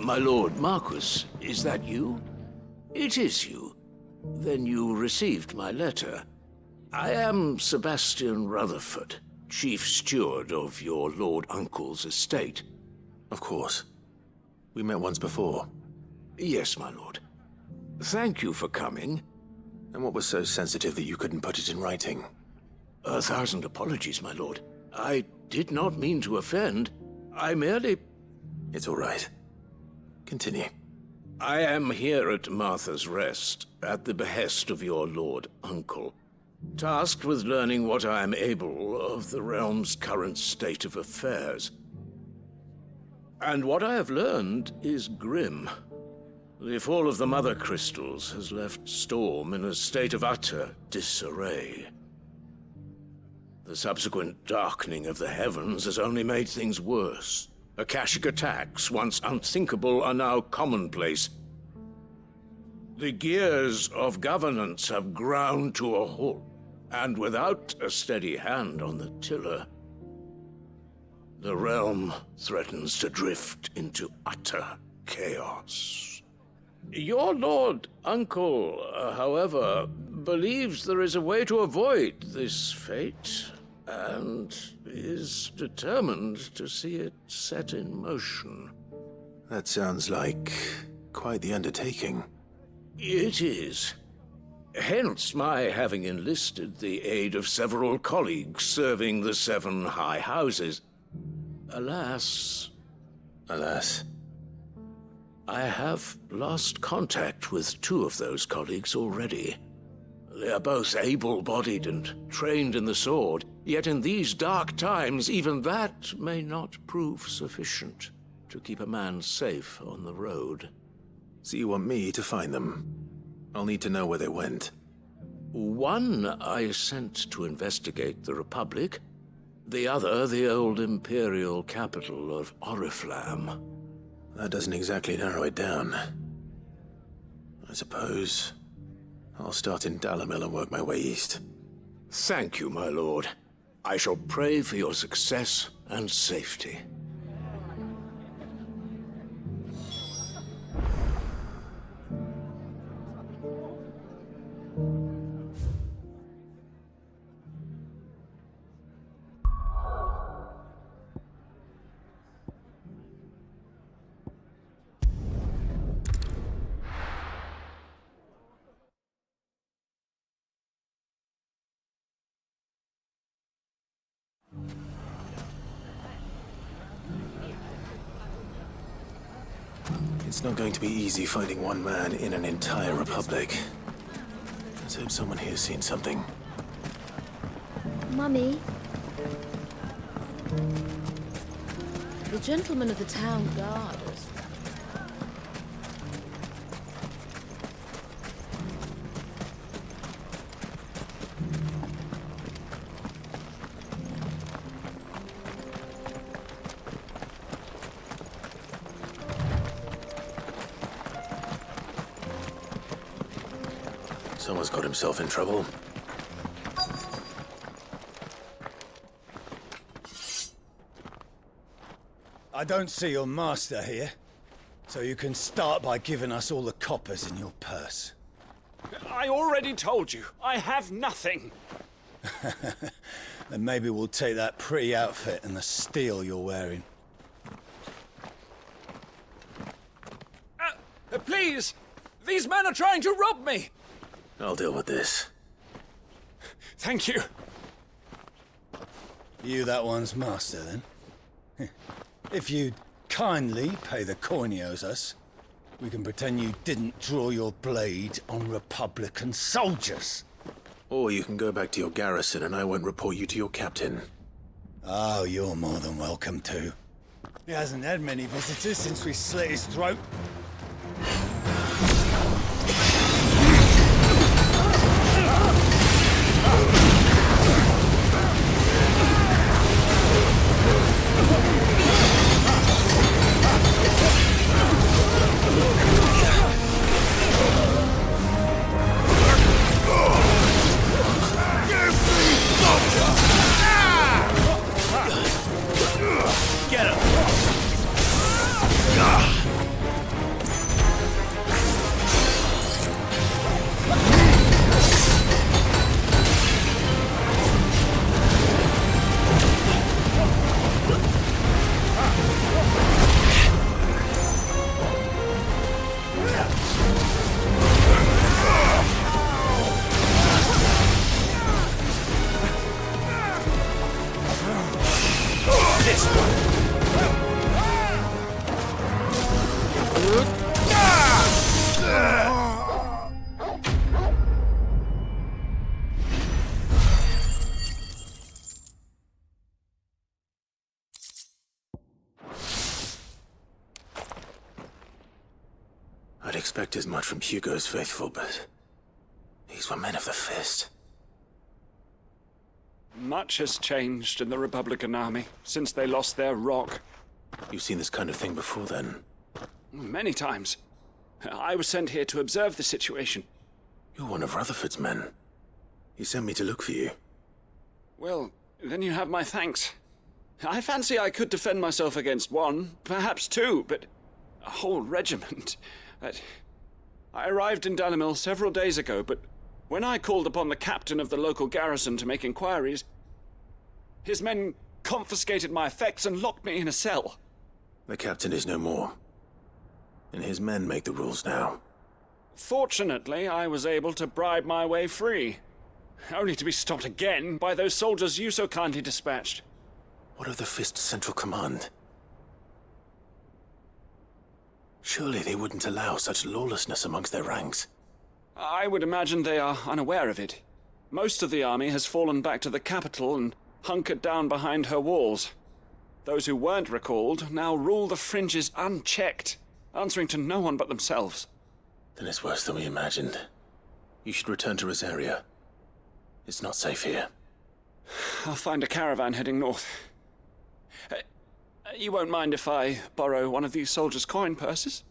My lord Marquis, is that you? It is you. Then you received my letter. I am Sebastian Rutherford, Chief Steward of your Lord Uncle's estate. Of course. We met once before. Yes, my lord. Thank you for coming. And what was so sensitive that you couldn't put it in writing? 1,000 apologies, my lord. I did not mean to offend. I merely... It's all right. Continue. I am here at Martha's Rest, at the behest of your Lord Uncle, tasked with learning what I am able of the realm's current state of affairs. And what I have learned is grim. The fall of the Mother Crystals has left Storm in a state of utter disarray. The subsequent darkening of the heavens has only made things worse. Akashic attacks, once unthinkable, are now commonplace. The gears of governance have ground to a halt, and without a steady hand on the tiller, the realm threatens to drift into utter chaos. Your Lord Uncle, however, believes there is a way to avoid this fate, and is determined to see it set in motion. That sounds like quite the undertaking. It is. Hence my having enlisted the aid of several colleagues serving the 7 high houses. Alas, I have lost contact with 2 of those colleagues already. They are both able-bodied and trained in the sword, yet in these dark times, even that may not prove sufficient to keep a man safe on the road. So you want me to find them? I'll need to know where they went. One I sent to investigate the Republic, the other the old Imperial capital of Oriflamme. That doesn't exactly narrow it down. I suppose I'll start in Dalamil and work my way east. Thank you, my lord. I shall pray for your success and safety. It's not going to be easy finding one man in an entire republic. Let's hope someone here's seen something. Mummy? The gentleman of the town guard. Someone's got himself in trouble. I don't see your master here, so you can start by giving us all the coppers in your purse. I already told you, I have nothing. Then maybe we'll take that pretty outfit and the steel you're wearing. Please! These men are trying to rob me! I'll deal with this. Thank you. You that one's master, then? If you'd kindly pay the coin he owes us, we can pretend you didn't draw your blade on Republican soldiers. Or you can go back to your garrison and I won't report you to your captain. Oh, you're more than welcome to. He hasn't had many visitors since we slit his throat. I'd expect as much from Hugo's faithful, but these were men of the fist. Much has changed in the Republican army since they lost their rock. You've seen this kind of thing before, then? Many times. I was sent here to observe the situation. You're one of Rutherford's men. He sent me to look for you. Well, then you have my thanks. I fancy I could defend myself against one, perhaps two, but a whole regiment. I arrived in Dalimil several days ago, but when I called upon the captain of the local garrison to make inquiries, his men confiscated my effects and locked me in a cell. The captain is no more, and his men make the rules now. Fortunately, I was able to bribe my way free, only to be stopped again by those soldiers you so kindly dispatched. What of the Fist's central command? Surely they wouldn't allow such lawlessness amongst their ranks. I would imagine they are unaware of it. Most of the army has fallen back to the capital and hunkered down behind her walls. Those who weren't recalled now rule the fringes unchecked, answering to no one but themselves. Then it's worse than we imagined. You should return to Rosaria. It's not safe here. I'll find a caravan heading north. You won't mind if I borrow one of these soldiers' coin purses?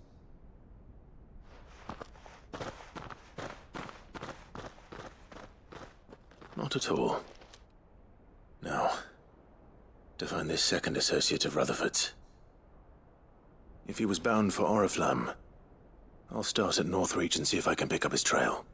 Not at all. Now, to find this second associate of Rutherford's. If he was bound for Oriflamme, I'll start at Northreach and see if I can pick up his trail.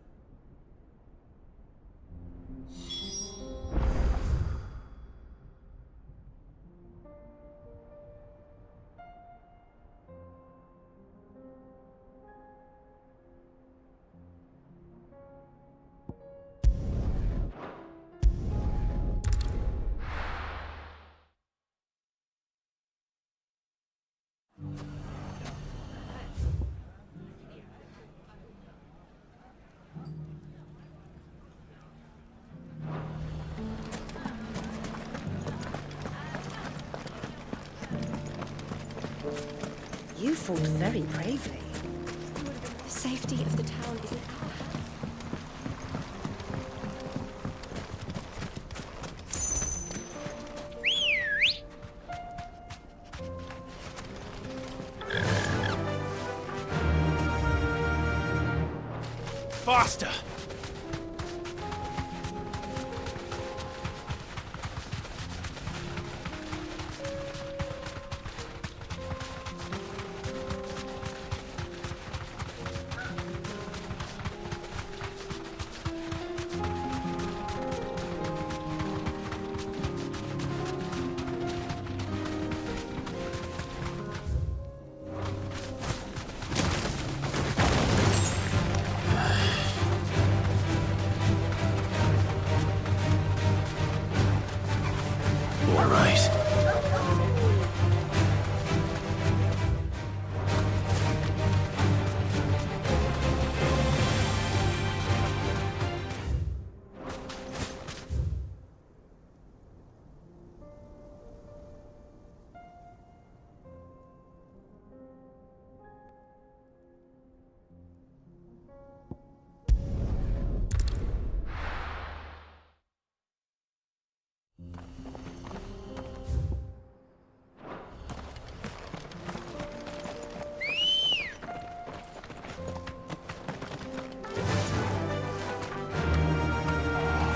You fought very bravely. The safety of the town is in our hands. Faster! All right.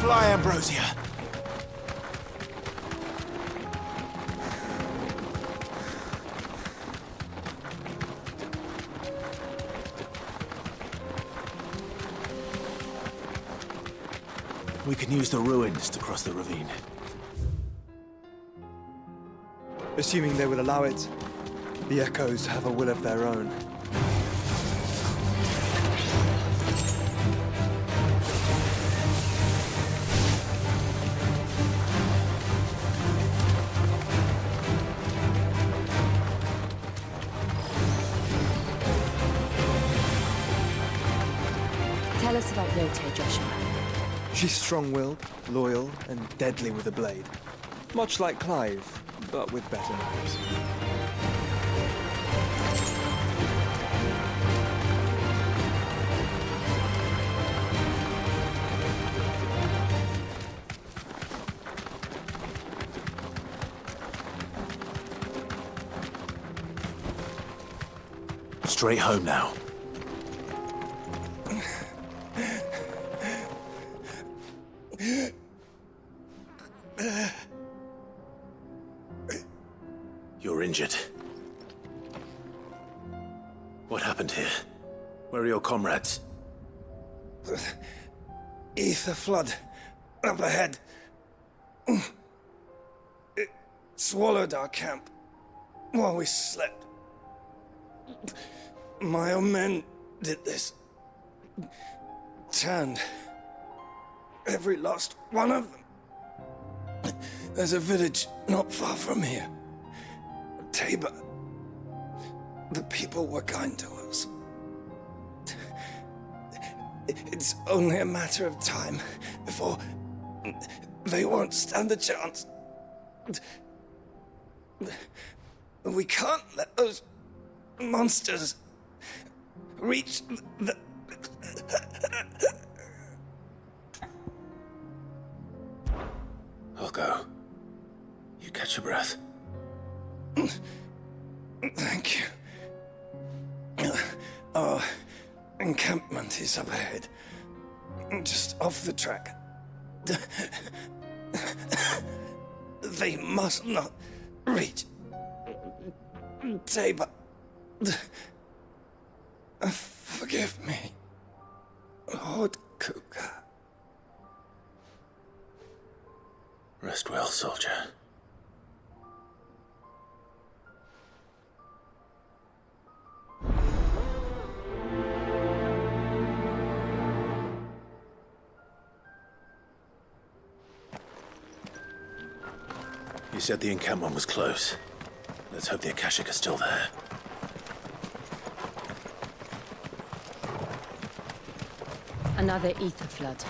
Fly, Ambrosia! We can use the ruins to cross the ravine. Assuming they will allow it, the Echoes have a will of their own. Tell us about Yote, Joshua. She's strong-willed, loyal, and deadly with a blade. Much like Clive, but with better manners. straight home now. You're injured. What happened here? Where are your comrades? Ether flood up ahead. It swallowed our camp while we slept. My own men did this. Turned every last one of them. There's a village not far from here. Tabor. The people were kind to us. It's only a matter of time before they won't stand a chance. We can't let those monsters reach the... I'll go. You catch your breath. Thank you. Our encampment is up ahead. Just off the track. They must not reach Tabor. Forgive me, Lord Cougar. Rest well, soldier. You said the encampment was close. Let's hope the Akashic are still there. Another ether flood.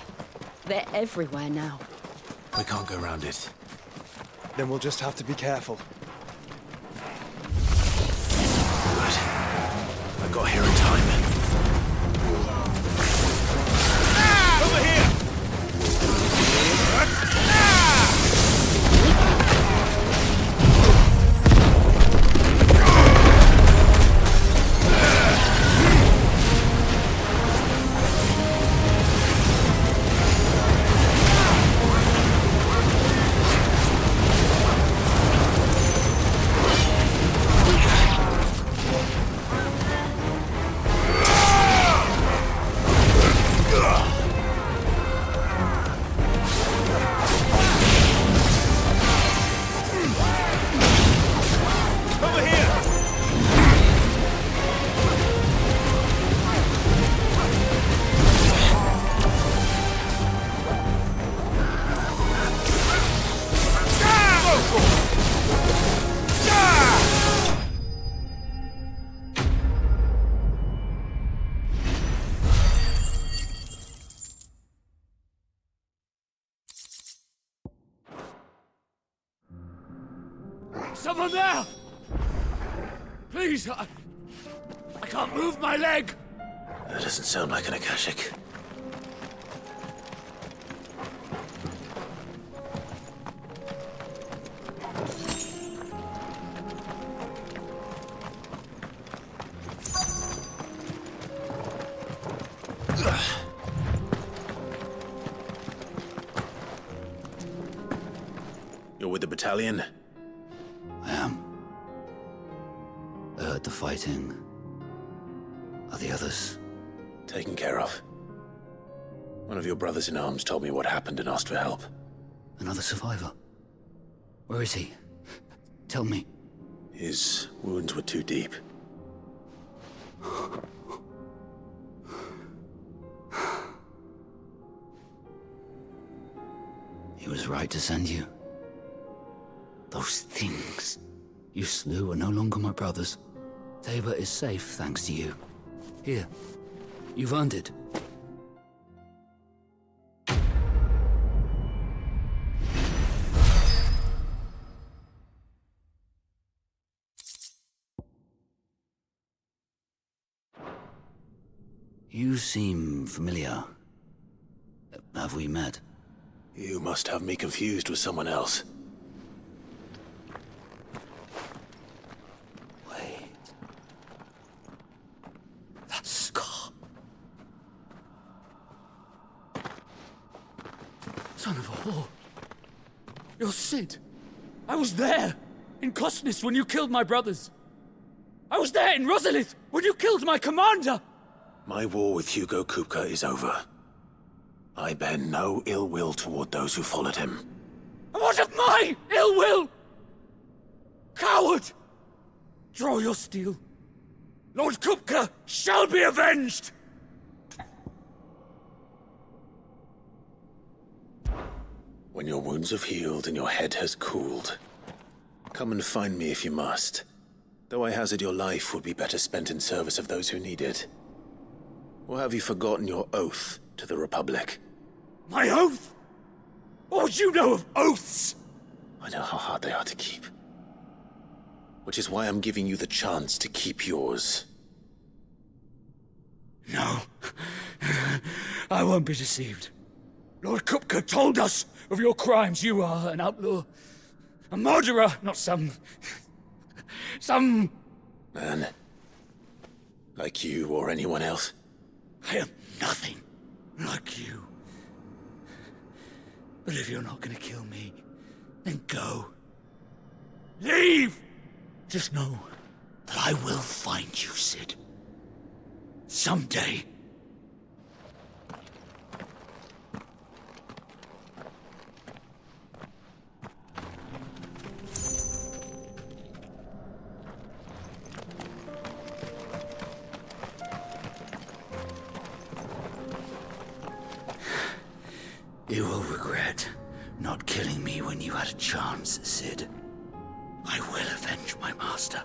They're everywhere now. We can't go around it. Then we'll just have to be careful. Good. I got here in time. Over here! Someone there! Please, I can't move my leg! That doesn't sound like an Akashic. You're with the battalion? I am. I heard the fighting. Are the others? Taken care of. One of your brothers in arms told me what happened and asked for help. Another survivor? Where is he? Tell me. His wounds were too deep. He was right to send you. Those things you slew are no longer my brothers. Tabor is safe thanks to you. Here, you've earned it. You seem familiar. Have we met? You must have me confused with someone else. Wait. Son of a whore. You're Sid. I was there, in Cosnis, when you killed my brothers. I was there in Rosalith, when you killed my commander! My war with Hugo Kupka is over. I bear no ill will toward those who followed him. And what of my ill will? Coward! Draw your steel. Lord Kupka shall be avenged! When your wounds have healed and your head has cooled, come and find me if you must. Though I hazard your life would be better spent in service of those who need it. Or have you forgotten your oath to the Republic? My oath? What would you know of oaths? I know how hard they are to keep. Which is why I'm giving you the chance to keep yours. No. I won't be deceived. Lord Kupka told us of your crimes. You are an outlaw. A murderer, not some Man. Like you or anyone else. I am nothing like you. But if you're not gonna kill me, then go. Leave! Just know that I will find you, Sid. Someday. You will regret not killing me when you had a chance, Sid. I will avenge my master.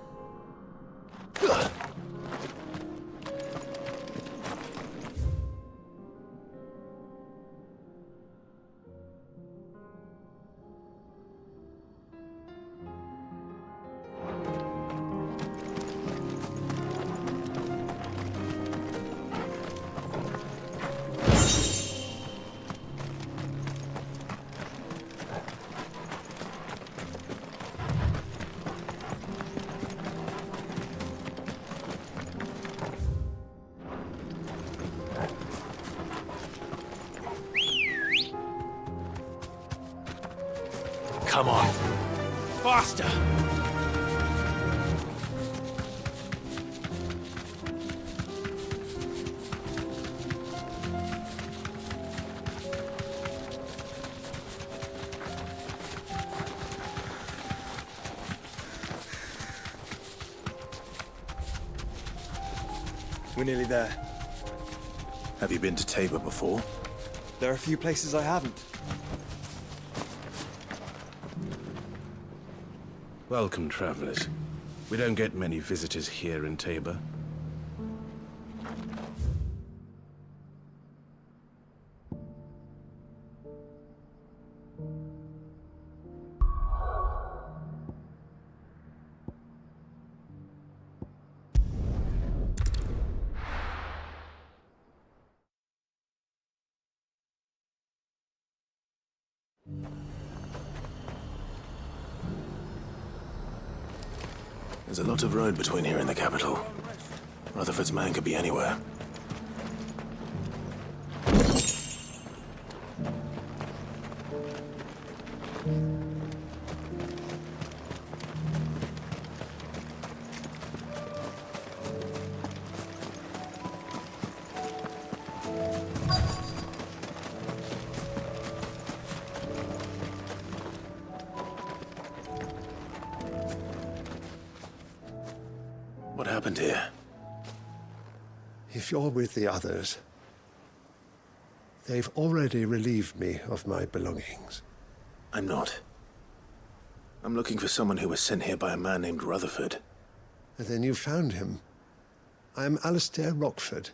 Come on. Faster! We're nearly there. Have you been to Tabor before? There are a few places I haven't. Welcome, travelers. We don't get many visitors here in Tabor. There's a lot of road between here and the capital. Rutherford's man could be anywhere. What happened here? If you're with the others, they've already relieved me of my belongings. I'm not. I'm looking for someone who was sent here by a man named Rutherford. And then you found him. I am Alistair Rockford,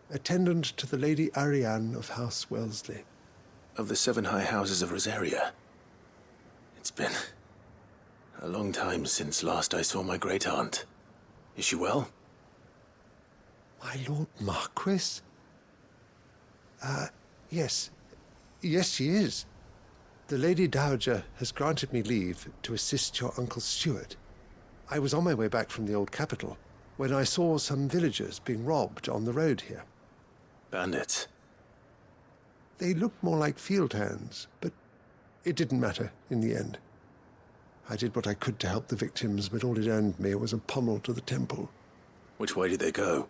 attendant to the Lady Ariane of House Wellesley. Of the 7 high houses of Rosaria. It's been a long time since last I saw my great-aunt. Is she well? My Lord Marquis? Yes. Yes, she is. The Lady Dowager has granted me leave to assist your Uncle Stuart. I was on my way back from the old capital when I saw some villagers being robbed on the road here. Bandits? They looked more like field hands, but it didn't matter in the end. I did what I could to help the victims, but all it earned me was a pommel to the temple. Which way did they go?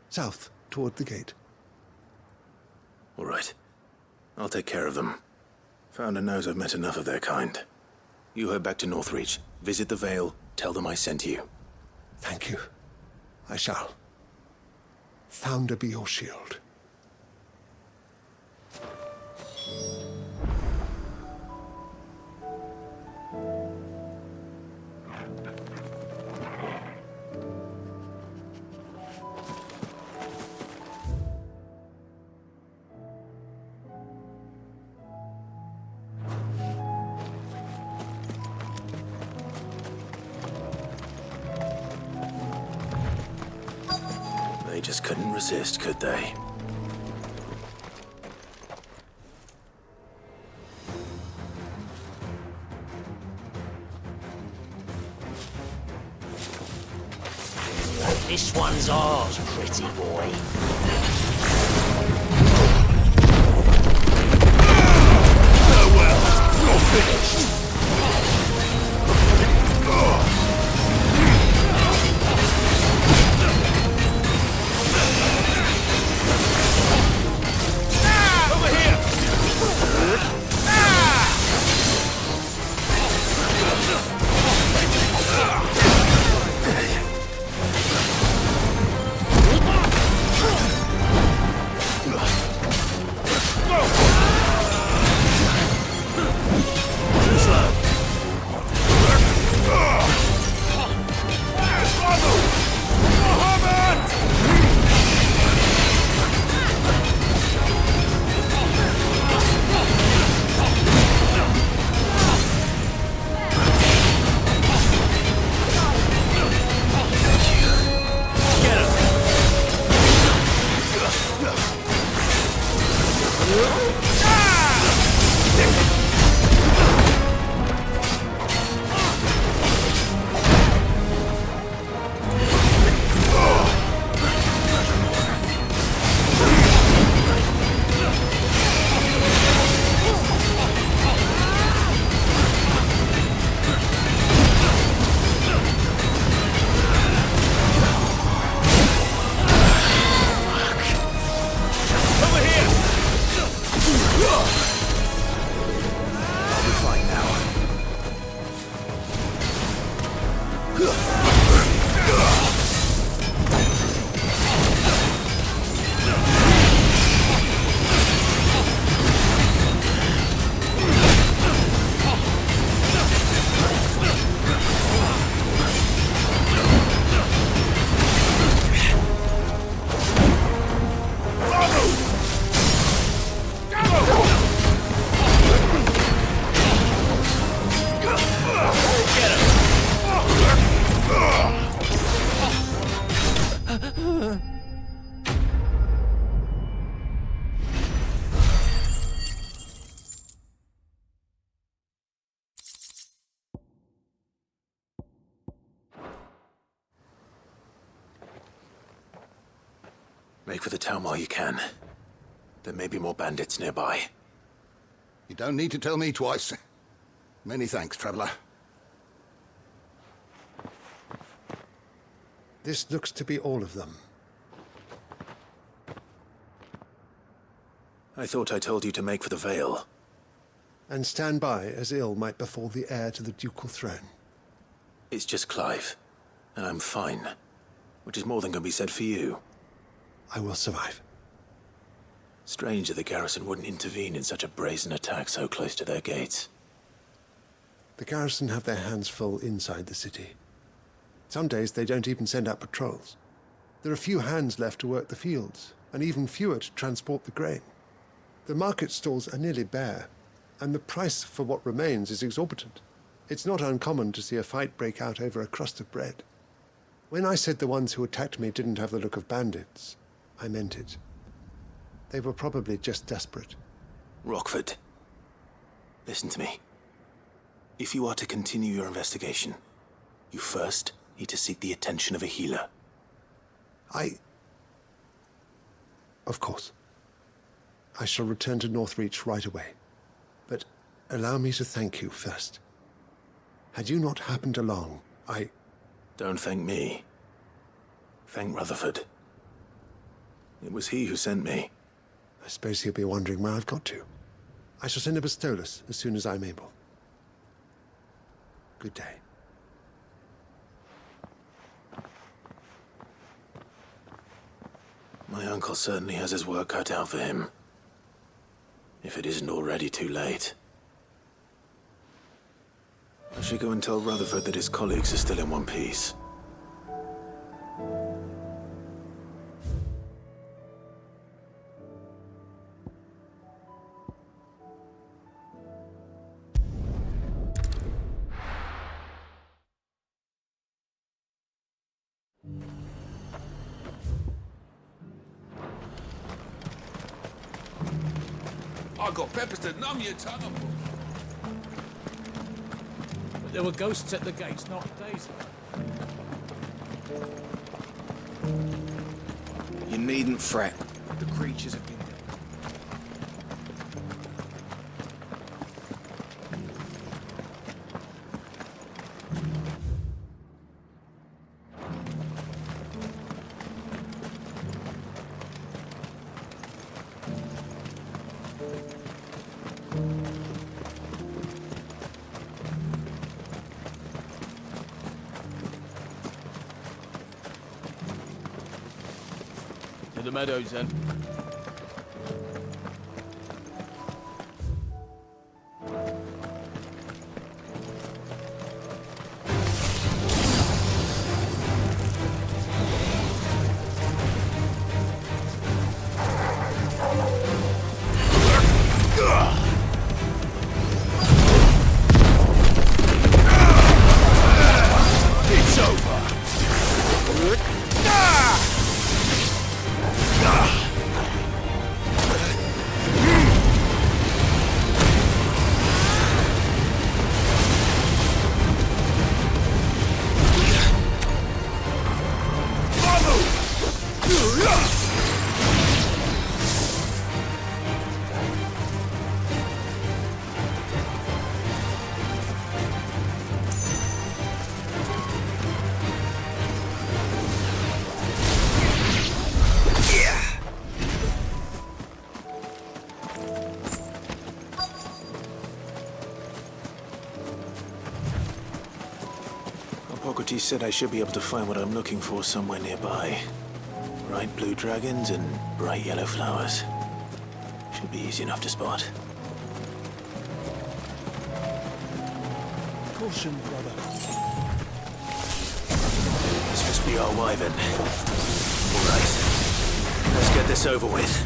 South, toward the gate. All right. I'll take care of them. Founder knows I've met enough of their kind. You head back to Northreach, visit the Vale, tell them I sent you. Thank you. I shall. Founder be your shield. They just couldn't resist, could they? This one's ours, pretty boy. Well, you're finished. Make for the town while you can. There may be more bandits nearby. You don't need to tell me twice. Many thanks, traveler. This looks to be all of them. I thought I told you to make for the Vale. And stand by as ill might befall the heir to the ducal throne. It's just Clive, and I'm fine. Which is more than can be said for you. I will survive. Strange that the garrison wouldn't intervene in such a brazen attack so close to their gates. The garrison have their hands full inside the city. Some days they don't even send out patrols. There are few hands left to work the fields, and even fewer to transport the grain. The market stalls are nearly bare, and the price for what remains is exorbitant. It's not uncommon to see a fight break out over a crust of bread. When I said the ones who attacked me didn't have the look of bandits, I meant it. They were probably just desperate. Rockford, listen to me. If you are to continue your investigation, you first need to seek the attention of a healer. Of course. I shall return to Northreach right away. But allow me to thank you first. Had you not happened along, I... Don't thank me. Thank Rutherford. It was he who sent me. I suppose he'll be wondering where I've got to. I shall send a Bastolus as soon as I'm able. Good day. My uncle certainly has his work cut out for him. If it isn't already too late. I should go and tell Rutherford that his colleagues are still in one piece. I got peppers to numb your tongue. But there were ghosts at the gates not days ago. You needn't fret. The creatures have been dead. To the meadows, then. It's over. Hippocrates said I should be able to find what I'm looking for somewhere nearby. Bright blue dragons and bright yellow flowers. Should be easy enough to spot. Caution, brother. This must be our wyvern. All right, let's get this over with.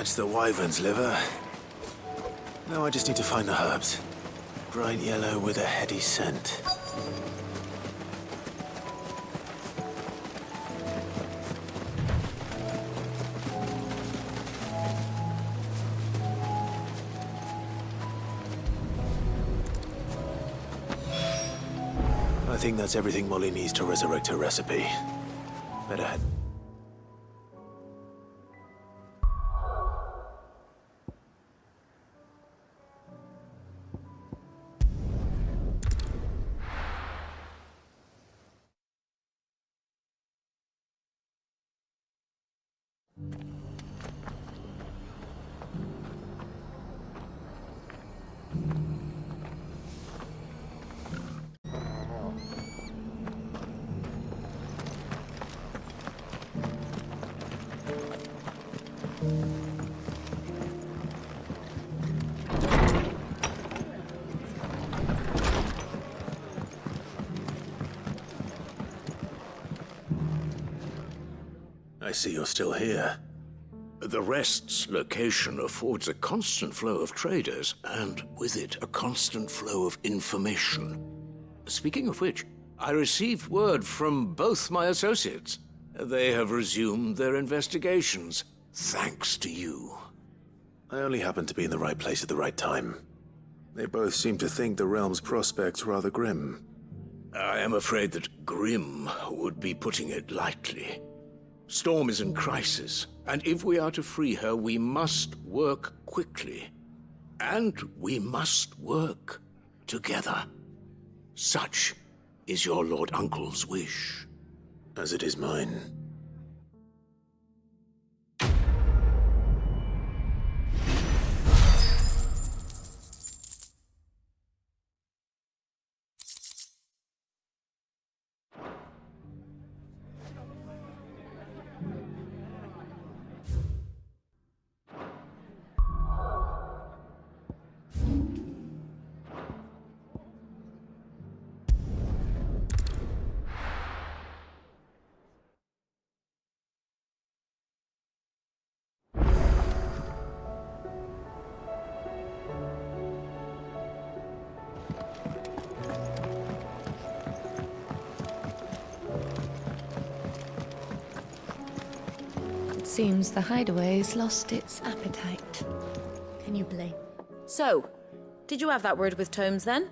That's the wyvern's liver. Now I just need to find the herbs. Bright yellow with a heady scent. I think that's everything Molly needs to resurrect her recipe. Better head. I see you're still here. The Rest's location affords a constant flow of traders, and with it, a constant flow of information. Speaking of which, I received word from both my associates. They have resumed their investigations, thanks to you. I only happened to be in the right place at the right time. They both seem to think the realm's prospects rather grim. I am afraid that grim would be putting it lightly. Storm is in crisis, and if we are to free her, we must work quickly. And we must work together. Such is your Lord Uncle's wish. As it is mine. Seems the hideaway's lost its appetite. Can you blame? So, did you have that word with Tomes then?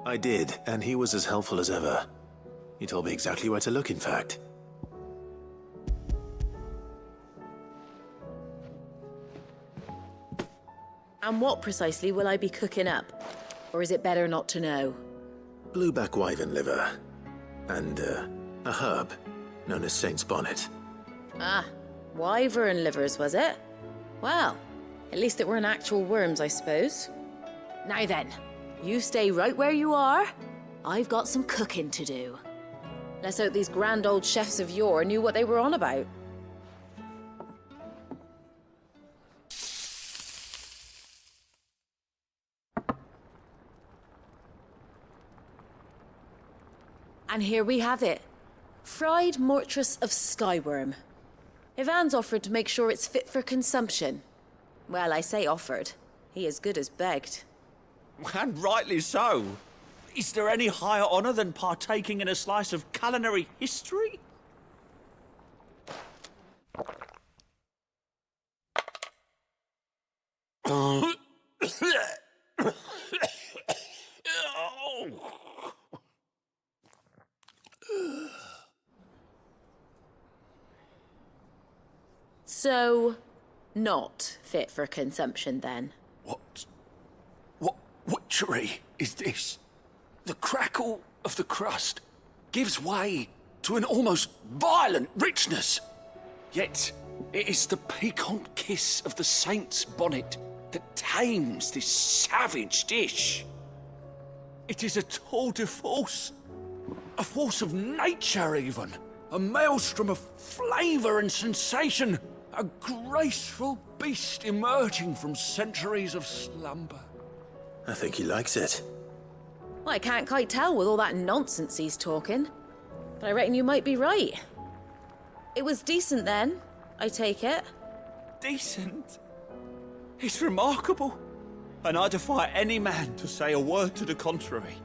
I did, and he was as helpful as ever. He told me exactly where to look, in fact. And what precisely will I be cooking up? Or is it better not to know? Blueback wyvern liver. And, a herb known as Saint's Bonnet. Ah, wyvern livers, was it? Well, at least it weren't actual worms, I suppose. Now then, you stay right where you are. I've got some cooking to do. Let's hope these grand old chefs of yore knew what they were on about. And here we have it. Fried mortress of skyworm. Ivan's offered to make sure it's fit for consumption. Well, I say offered. He as good as begged. And rightly so. Is there any higher honor than partaking in a slice of culinary history? So, not fit for consumption then? What witchery is this? The crackle of the crust gives way to an almost violent richness. Yet, it is the piquant kiss of the saint's bonnet that tames this savage dish. It is a tour de force, a force of nature even, a maelstrom of flavour and sensation, a graceful beast emerging from centuries of slumber. I think he likes it. Well, I can't quite tell with all that nonsense he's talking. But I reckon you might be right. It was decent then, I take it. Decent? It's remarkable, and I defy any man to say a word to the contrary.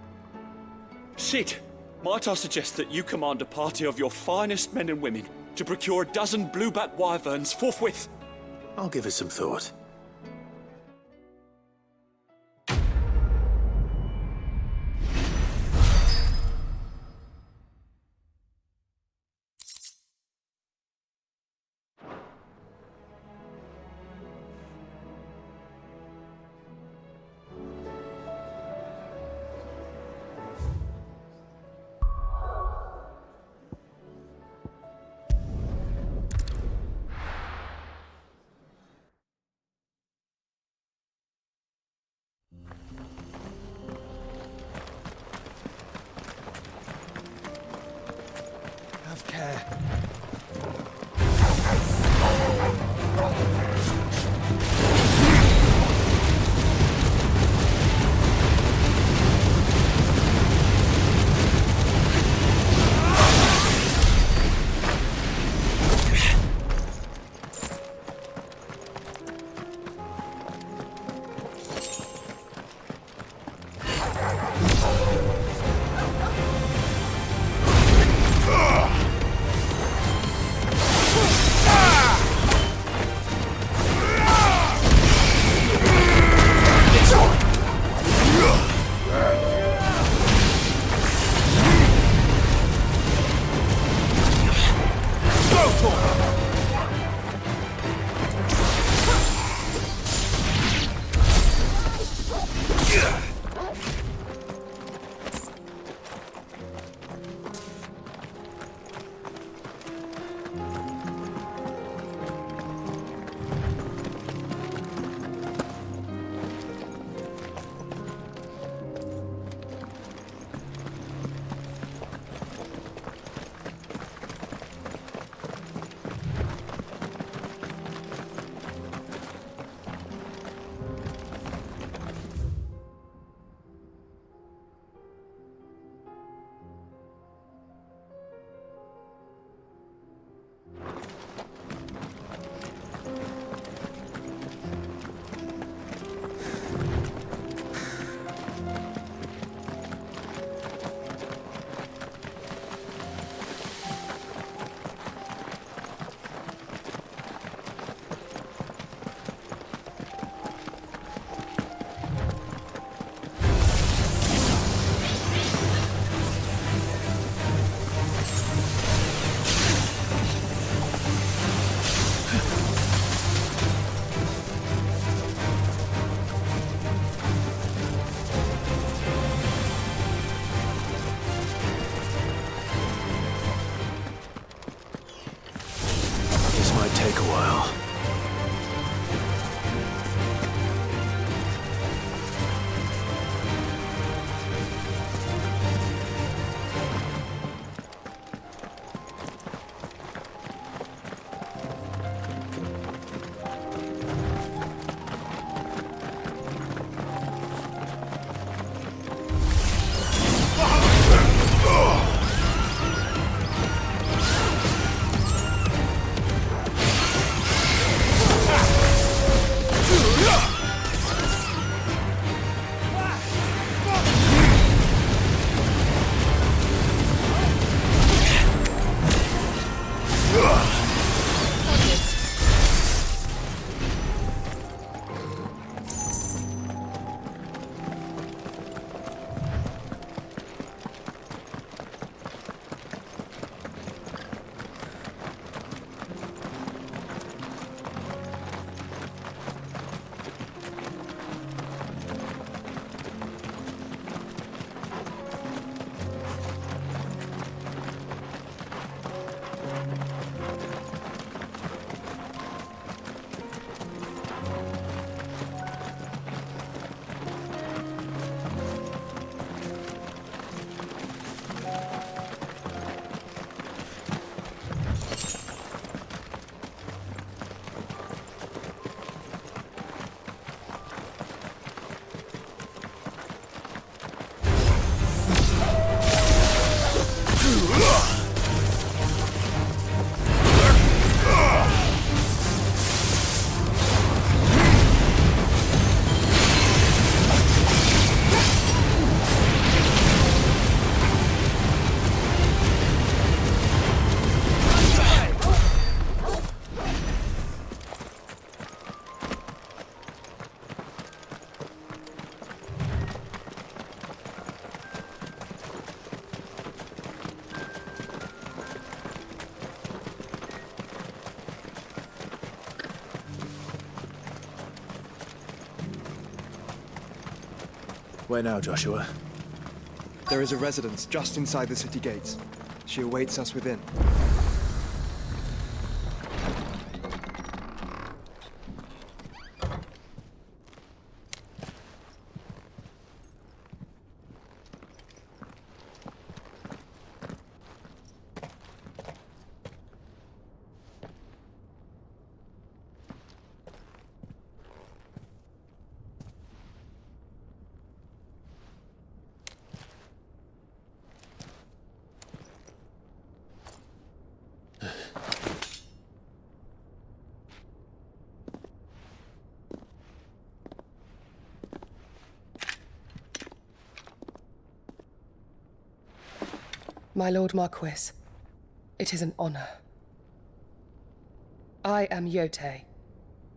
Sid, might I suggest that you command a party of your finest men and women to procure a dozen blueback wyverns forthwith? I'll give it some thought. Have care. Take a while. Where now, Joshua? There is a residence just inside the city gates. She awaits us within. My Lord Marquis, it is an honor. I am Yote,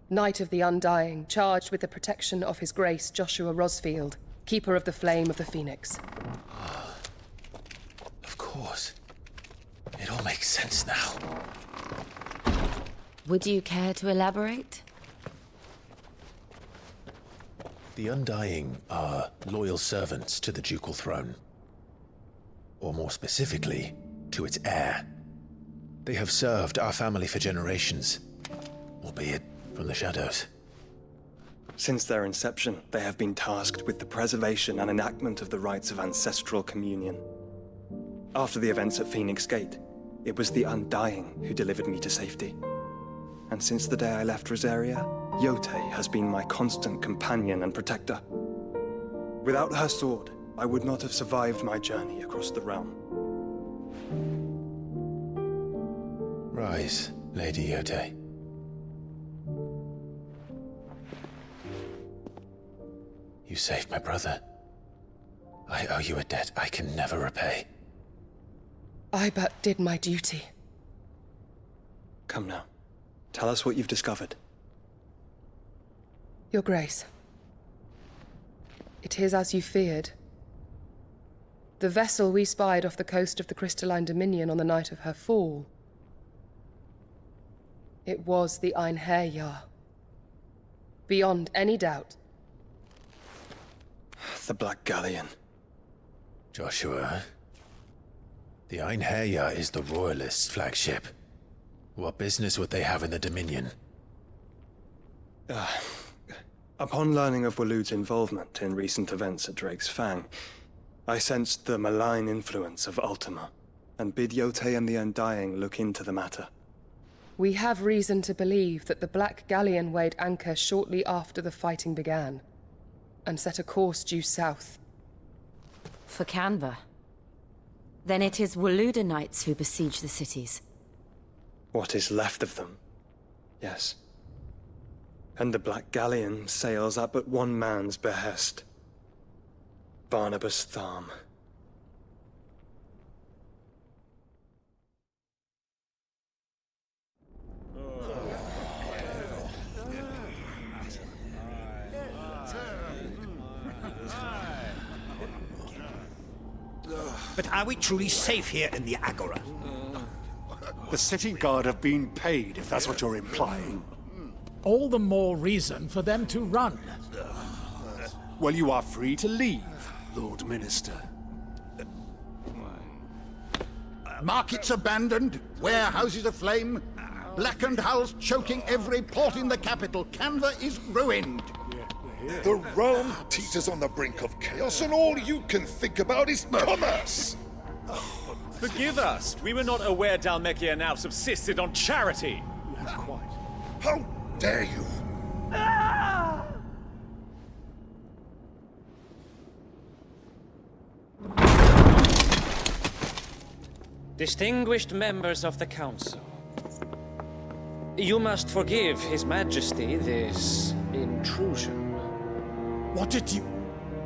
Knight of the Undying, charged with the protection of His Grace Joshua Rosfield, Keeper of the Flame of the Phoenix. Of course. It all makes sense now. Would you care to elaborate? The Undying are loyal servants to the ducal throne. Or more specifically, to its heir. They have served our family for generations, albeit from the shadows. Since their inception, they have been tasked with the preservation and enactment of the rites of ancestral communion. After the events at Phoenix Gate, it was the Undying who delivered me to safety. And since the day I left Rosaria, Yote has been my constant companion and protector. Without her sword, I would not have survived my journey across the realm. Rise, Lady Yote. You saved my brother. I owe you a debt I can never repay. I but did my duty. Come now. Tell us what you've discovered. Your Grace. It is as you feared. The vessel we spied off the coast of the Crystalline Dominion on the night of her fall. It was the Einherjar. Beyond any doubt. The Black Galleon. Joshua, the Einherjar is the Royalists' flagship. What business would they have in the Dominion? Upon learning of Waloed's involvement in recent events at Drake's Fang, I sensed the malign influence of Ultima, and bid Yote and the Undying look into the matter. We have reason to believe that the Black Galleon weighed anchor shortly after the fighting began, and set a course due south. For Canva. Then it is Waloed Knights who besiege the cities. What is left of them, yes. And the Black Galleon sails at but one man's behest. Barnabas Tharm. But are we truly safe here in the Agora? The city guard have been paid, if that's what you're implying. All the more reason for them to run. Well, you are free to leave, Lord Minister. Markets abandoned, warehouses aflame, blackened hulls choking every port in the capital. Canva is ruined. The realm teeters on the brink of chaos, and all you can think about is commerce! Forgive us! We were not aware Dhalmekia now subsisted on charity! How dare you! Distinguished members of the Council, you must forgive His Majesty this intrusion.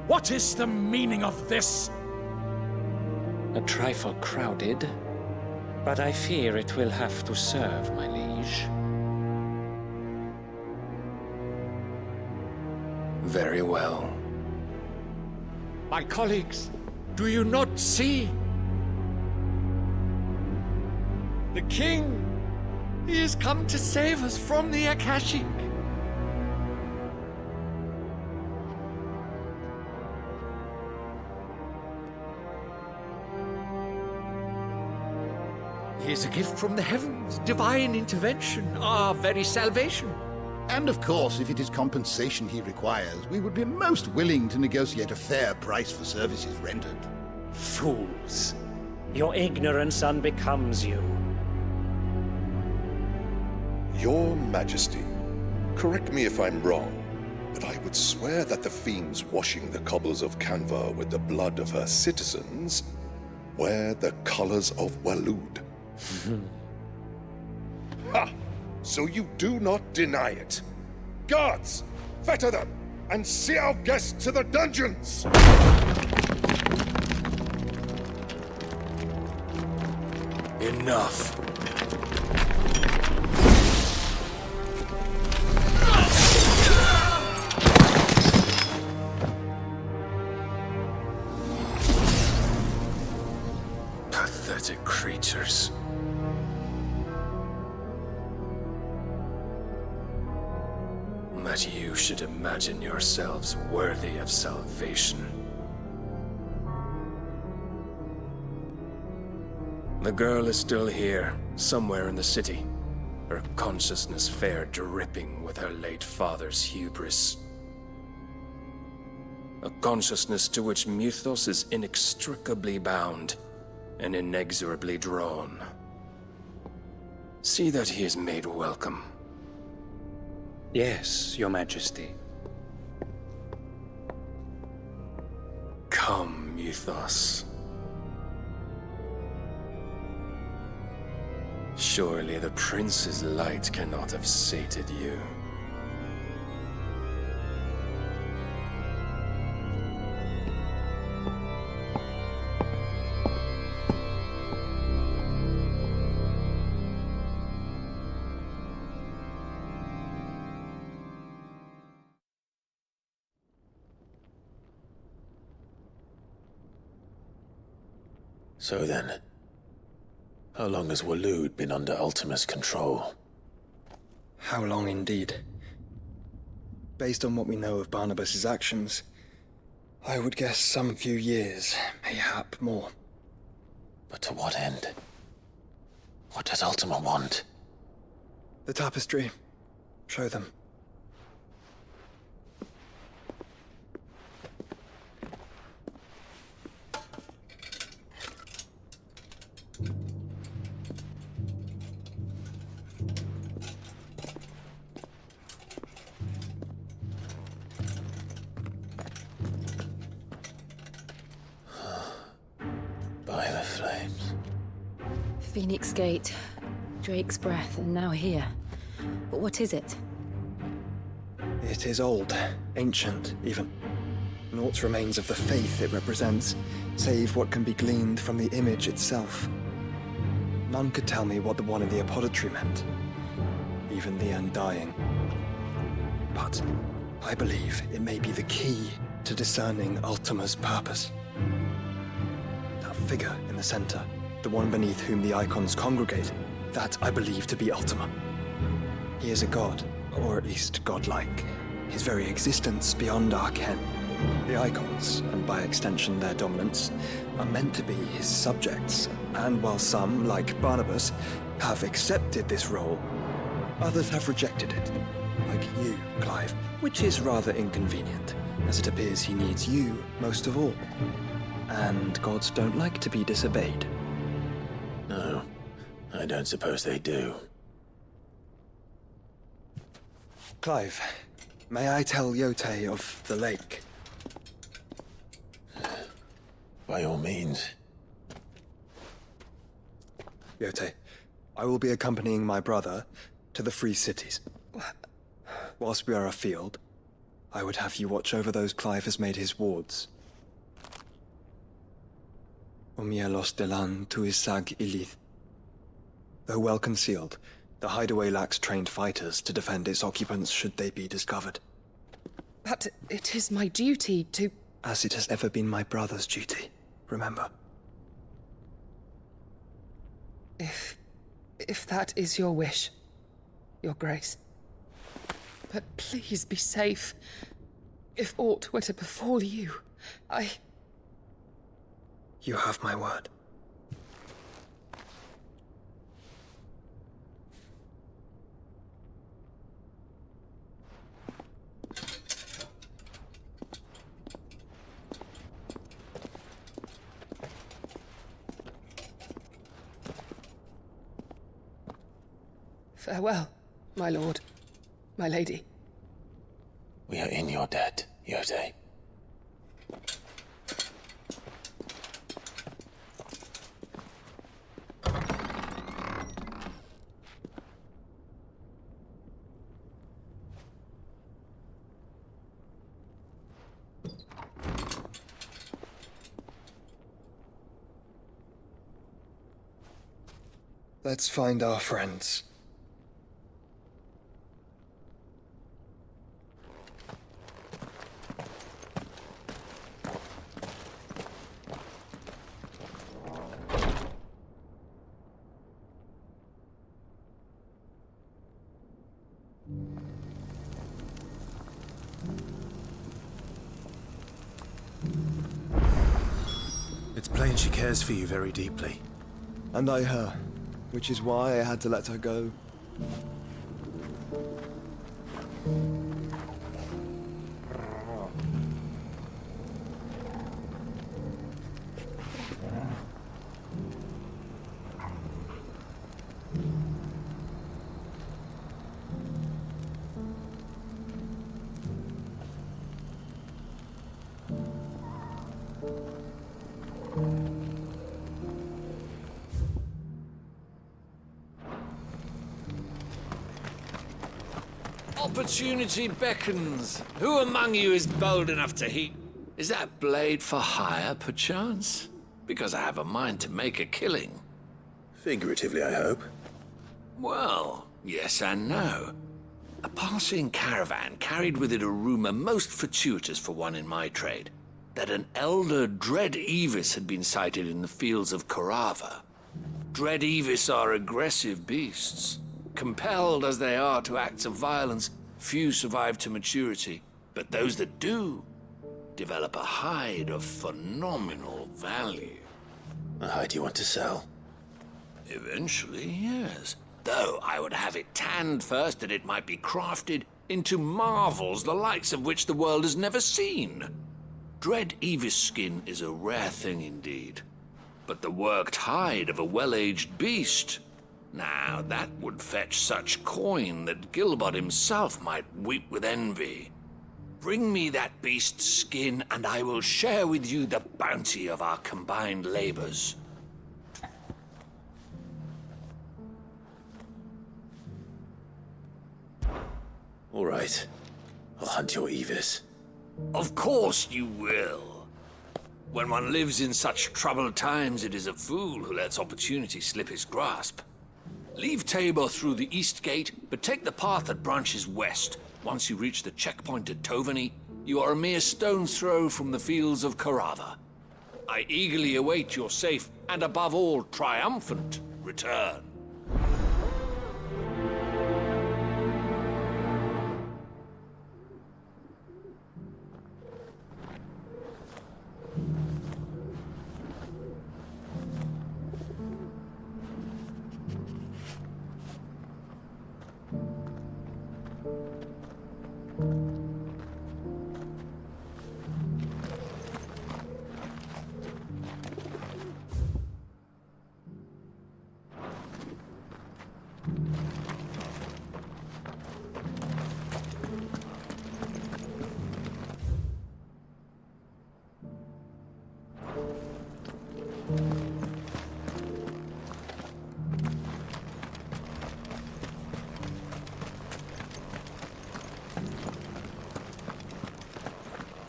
What is the meaning of this? A trifle crowded, but I fear it will have to serve, my liege. Very well. My colleagues, do you not see? The king! He has come to save us from the Akashic. Here's a gift from the heavens. Divine intervention, our very salvation. And of course, if it is compensation he requires, we would be most willing to negotiate a fair price for services rendered. Fools. Your ignorance unbecomes you. Your Majesty, correct me if I'm wrong, but I would swear that the fiends washing the cobbles of Canva with the blood of her citizens wear the colors of Walud. Ha! So you do not deny it. Guards, fetter them, and see our guests to the dungeons! Enough. Pathetic creatures. That you should imagine yourselves worthy of salvation. The girl is still here, somewhere in the city, her consciousness fair dripping with her late father's hubris. A consciousness to which Mythos is inextricably bound and inexorably drawn. See that he is made welcome. Yes, Your Majesty. Come, Mythos. Surely the prince's light cannot have sated you. So then, how long has Walud been under Ultima's control? How long indeed? Based on what we know of Barnabas's actions, I would guess some few years, mayhap more. But to what end? What does Ultima want? The tapestry. Show them. By the flames. Phoenix Gate, Drake's Breath, and now here. But what is it? It is old, ancient, even. Naught remains of the faith it represents, save what can be gleaned from the image itself. None could tell me what the one in the apothecary meant, even the Undying. But I believe it may be the key to discerning Ultima's purpose. That figure in the center, the one beneath whom the icons congregate, that I believe to be Ultima. He is a god, or at least godlike, his very existence beyond our ken. The icons, and by extension their dominants, are meant to be his subjects, and while some, like Barnabas, have accepted this role, others have rejected it, like you, Clive, which is rather inconvenient, as it appears he needs you most of all. And gods don't like to be disobeyed. No, I don't suppose they do. Clive, may I tell Yote of the lake? By all means. Yote, I will be accompanying my brother to the Free Cities. Whilst we are afield, I would have you watch over those Clive has made his wards. Omielos delan tuisag ilith. Though well concealed, the hideaway lacks trained fighters to defend its occupants should they be discovered. But it is my duty to... As it has ever been my brother's duty, remember. If that is your wish, Your Grace. But please be safe. If aught were to befall you, You have my word. Farewell, my lord, my lady. We are in your debt, Yose. Let's find our friends. It's plain she cares for you very deeply. And I her, which is why I had to let her go. Opportunity beckons. Who among you is bold enough to heat? Is that blade for hire, perchance? Because I have a mind to make a killing. Figuratively, I hope. Well, yes and no. A passing caravan carried with it a rumor most fortuitous for one in my trade, that an elder Dread Evis had been sighted in the fields of Korava. Dread Evis are aggressive beasts. Compelled as they are to acts of violence, few survive to maturity, but those that do develop a hide of phenomenal value. A hide you want to sell? Eventually, yes. Though I would have it tanned first that it might be crafted into marvels the likes of which the world has never seen. Dread Evis skin is a rare thing indeed. But the worked hide of a well-aged beast, now that would fetch such coin that Gilbert himself might weep with envy. Bring me that beast's skin, and I will share with you the bounty of our combined labors. All right. I'll hunt your Evis. Of course you will. When one lives in such troubled times, it is a fool who lets opportunity slip his grasp. Leave Tabor through the east gate, but take the path that branches west. Once you reach the checkpoint at Tovani, you are a mere stone's throw from the fields of Korava. I eagerly await your safe, and above all, triumphant return.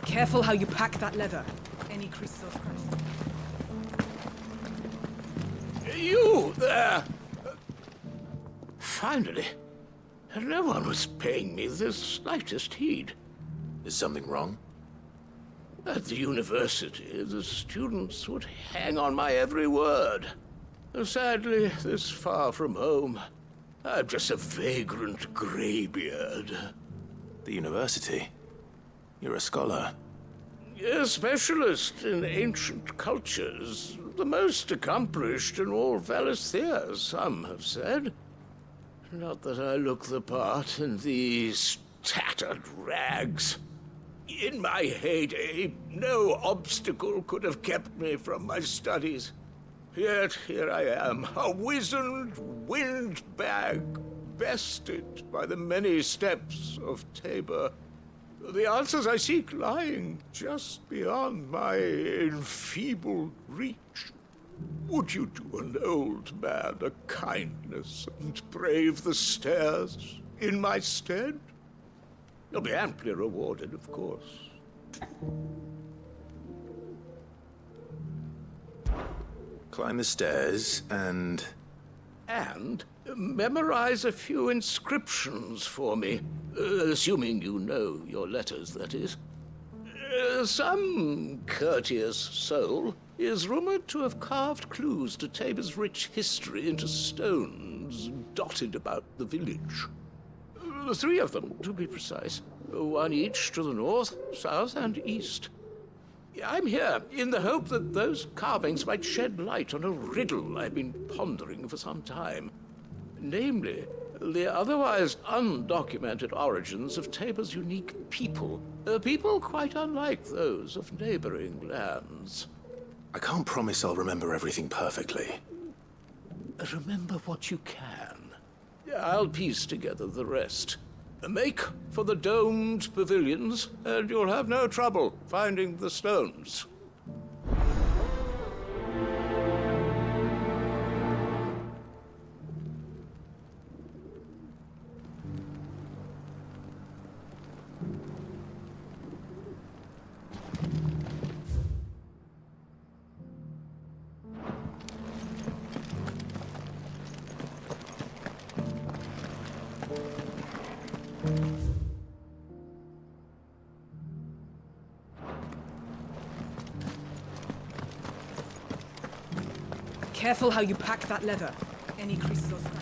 Careful how you pack that leather. Any creases or scratches. You there! Finally. No one was paying me the slightest heed. Is something wrong? At the university, the students would hang on my every word. Sadly, this far from home, I'm just a vagrant graybeard. The university? You're a scholar. A specialist in ancient cultures. The most accomplished in all Valisthea, some have said. Not that I look the part in these tattered rags. In my heyday, no obstacle could have kept me from my studies. Yet here I am, a wizened windbag, bested by the many steps of Tabor. The answers I seek lying just beyond my enfeebled reach. Would you do an old man a kindness and brave the stairs in my stead? You'll be amply rewarded, of course. Climb the stairs and memorize a few inscriptions for me, assuming you know your letters, that is. Some courteous soul is rumored to have carved clues to Tabor's rich history into stones dotted about the village. 3 of them, to be precise. 1 each to the north, south, and east. I'm here in the hope that those carvings might shed light on a riddle I've been pondering for some time. Namely, the otherwise undocumented origins of Tabor's unique people. People quite unlike those of neighboring lands. I can't promise I'll remember everything perfectly. Remember what you can. I'll piece together the rest. Make for the domed pavilions, and you'll have no trouble finding the stones. Careful how you pack that leather. Any creases or scratches.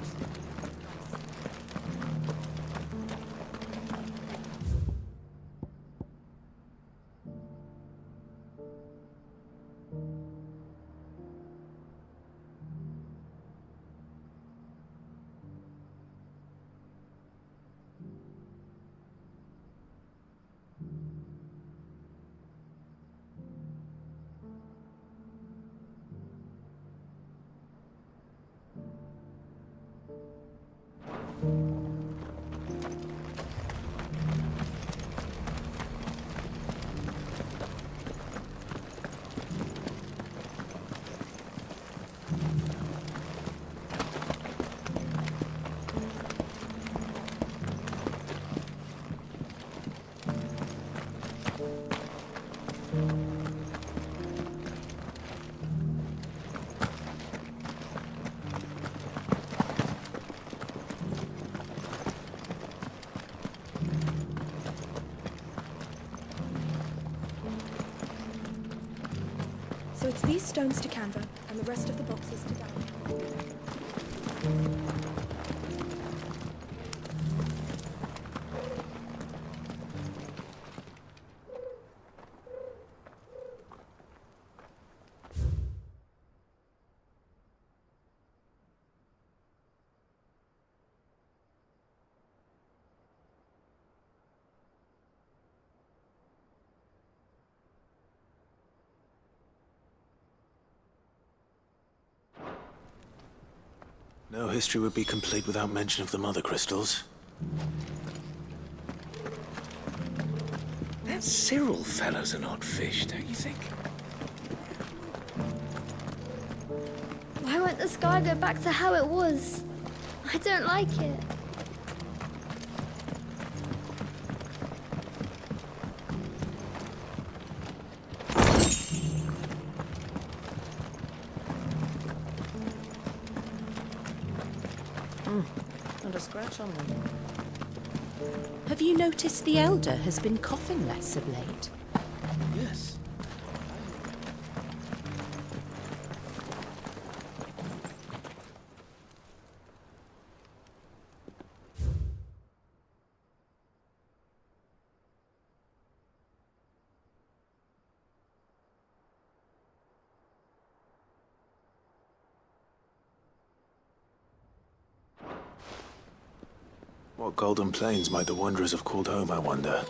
So it's these stones to Canva, and the rest of the boxes to Galley. No history would be complete without mention of the mother crystals. That Cyril fellow's an odd fish, don't you think? Why won't the sky go back to how it was? I don't like it. Not a scratch on them. Have you noticed the Elder has been coughing less of late? Yes. What golden plains might the wanderers have called home, I wonder?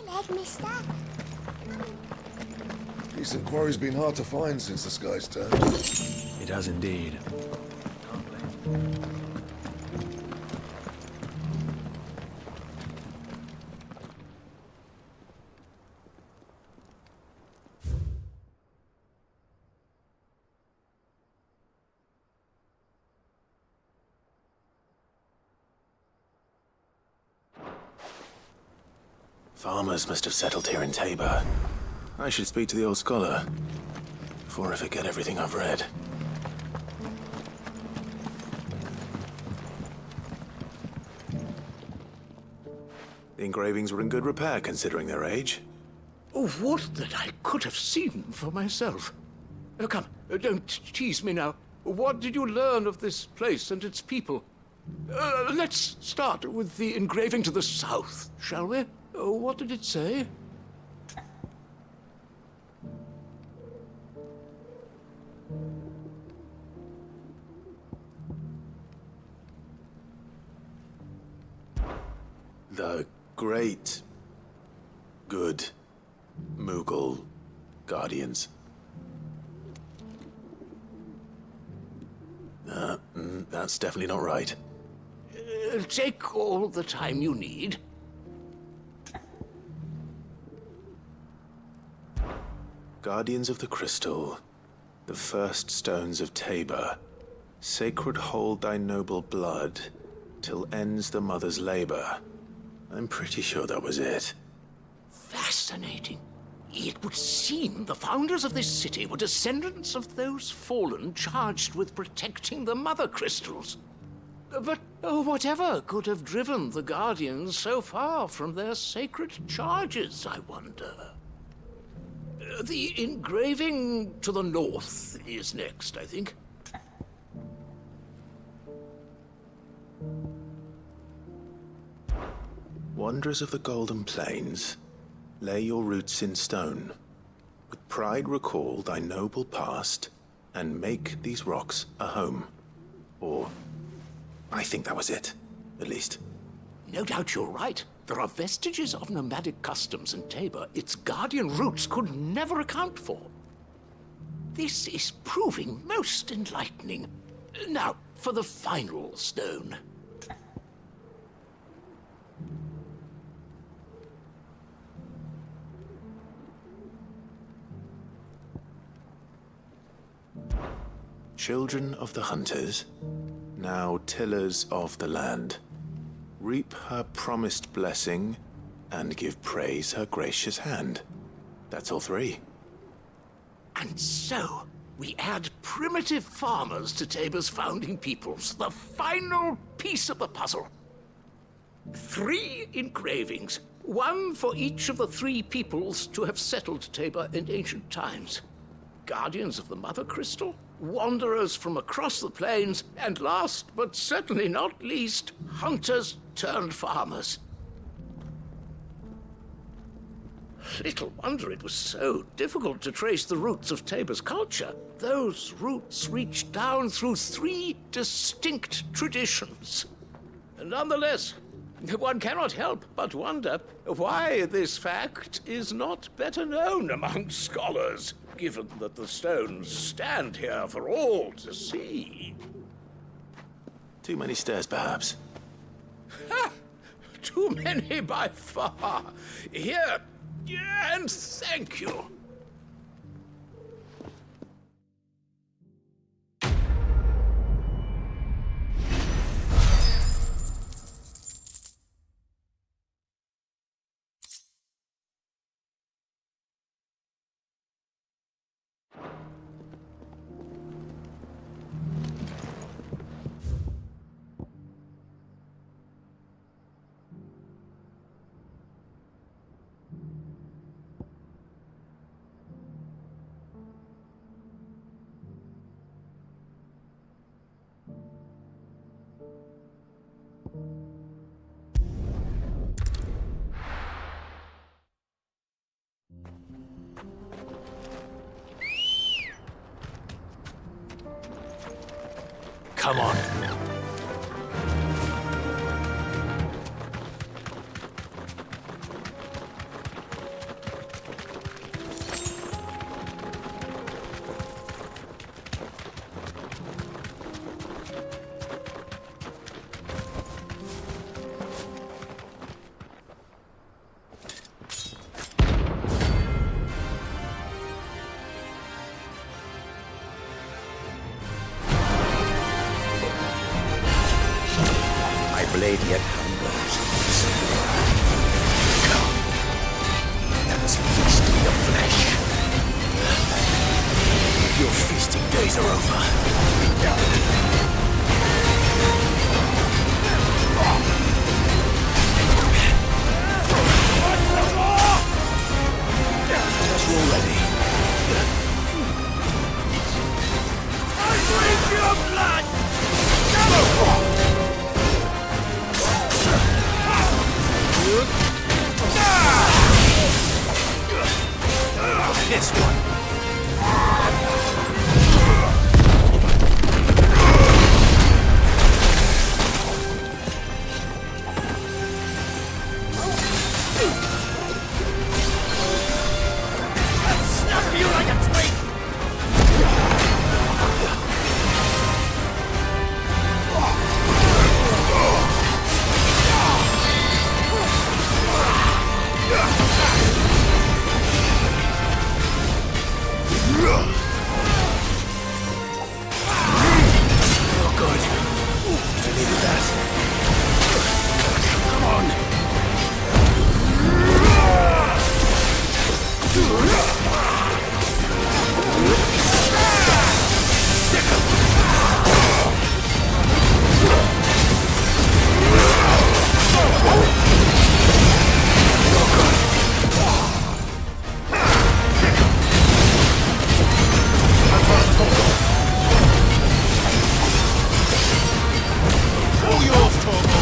Decent quarry's been hard to find since the sky's turned. It has indeed. Farmers must have settled here in Tabor. I should speak to the old scholar before I forget everything I've read. The engravings were in good repair considering their age. Oh, would that I could have seen for myself. Oh, come, don't tease me now. What did you learn of this place and its people? Let's start with the engraving to the south, shall we? What did it say? The great, good Mughal guardians. That's definitely not right. Take all the time you need. Guardians of the Crystal, the first stones of Tabor, sacred hold thy noble blood, till ends the mother's labor. I'm pretty sure that was it. Fascinating. It would seem the founders of this city were descendants of those fallen charged with protecting the mother crystals. But whatever could have driven the Guardians so far from their sacred charges, I wonder? The engraving to the north is next, I think. Wanderers of the Golden Plains, lay your roots in stone. With pride recall thy noble past, and make these rocks a home. Or, I think that was it, at least. No doubt you're right. There are vestiges of nomadic customs in Tabor its guardian roots could never account for. This is proving most enlightening. Now, for the final stone. Children of the hunters, now tillers of the land, reap her promised blessing and give praise her gracious hand. That's all three. And so, we add primitive farmers to Tabor's founding peoples, the final piece of the puzzle. 3 engravings, one for each of the 3 peoples to have settled Tabor in ancient times. Guardians of the Mother Crystal, wanderers from across the plains, and last but certainly not least, hunters turned farmers. Little wonder it was so difficult to trace the roots of Tabor's culture. Those roots reach down through 3 distinct traditions. Nonetheless, one cannot help but wonder why this fact is not better known among scholars, given that the stones stand here for all to see. Too many stairs, perhaps. Ha! Too many by far. Here, and thank you. Come on. Blade yet hungers. Come. flesh. Your feasting days are over. Just you're ready. I drink your blood! This one. Snap you like a twig! Oh, good. I needed that. Come on. All yours, Torgal.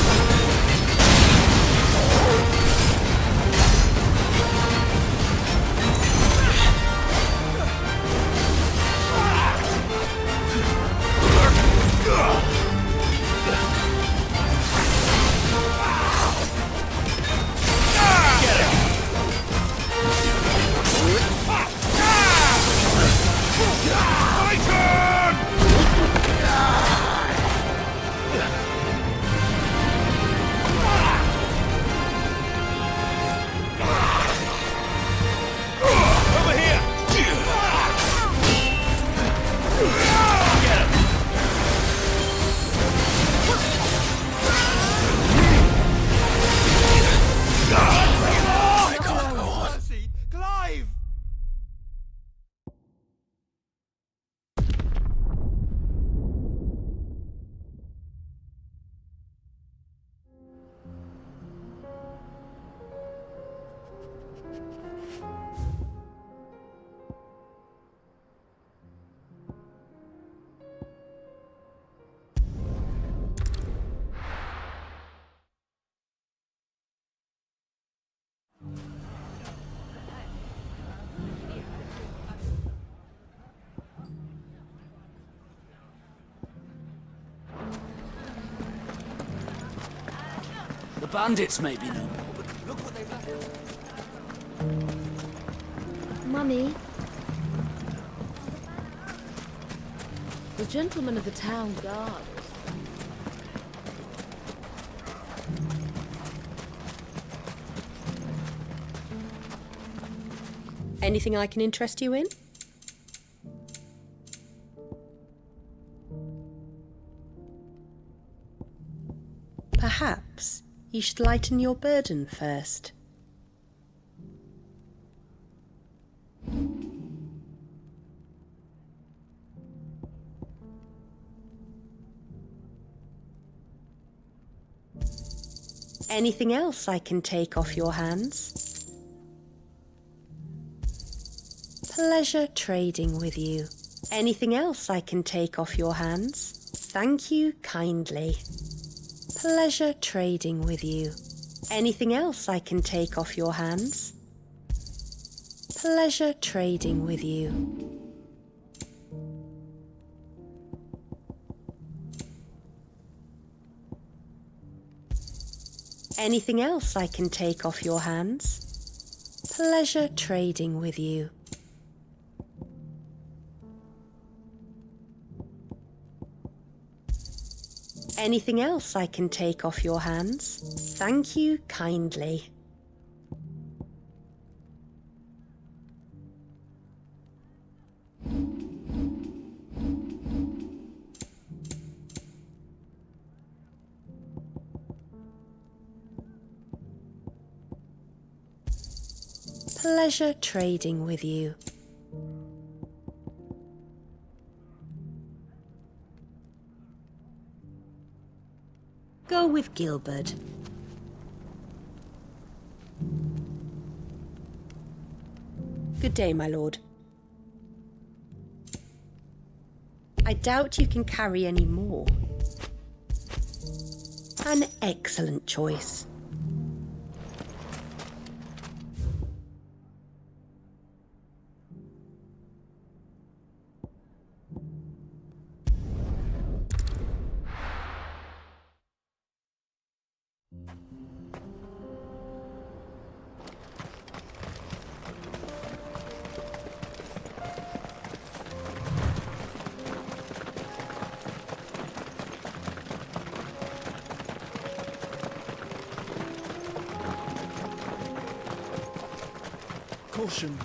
My turn! Over here! Get him! I can't go on. Clive! The bandits may be no more, but look what they've left. Mummy, The gentleman of the town guard. Anything I can interest you in? Perhaps you should lighten your burden first. Anything else I can take off your hands? Pleasure trading with you. Anything else I can take off your hands? Thank you kindly. Pleasure trading with you. Anything else I can take off your hands? Pleasure trading with you. Anything else I can take off your hands? Pleasure trading with you. Anything else I can take off your hands? Thank you kindly. Pleasure trading with you. Go with Gilbert. Good day, my lord. I doubt you can carry any more. An excellent choice. Caution.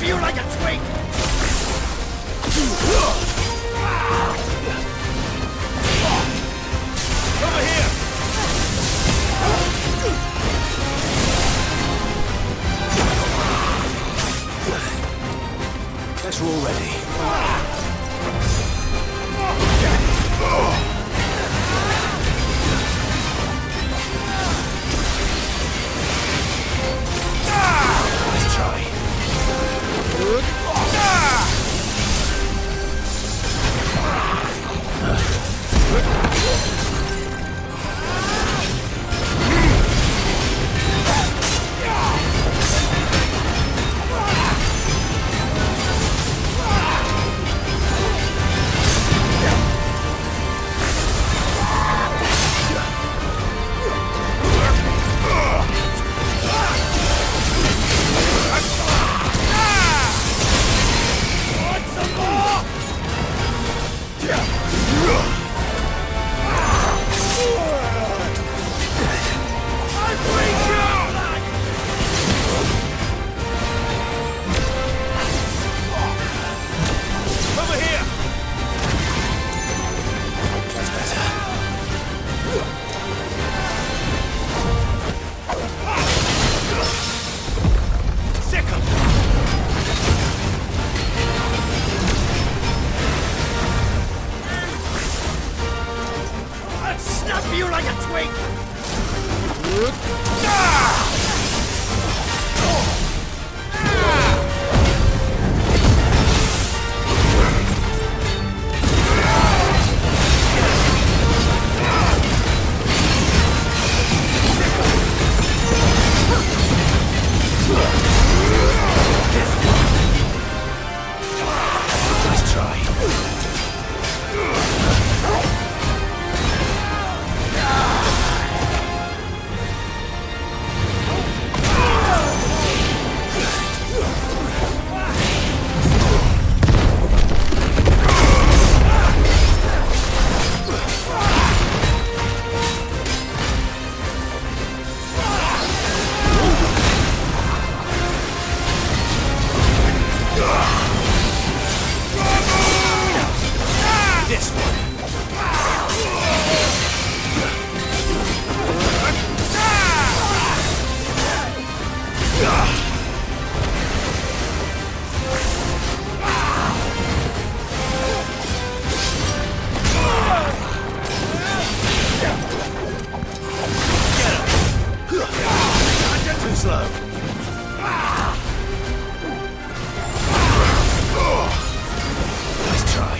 You like a twig! Over here! Guess we're all ready. Nice try. You like a twig! Nice try. This one. Too slow. Nice try.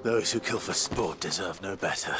Those who kill for sport deserve no better.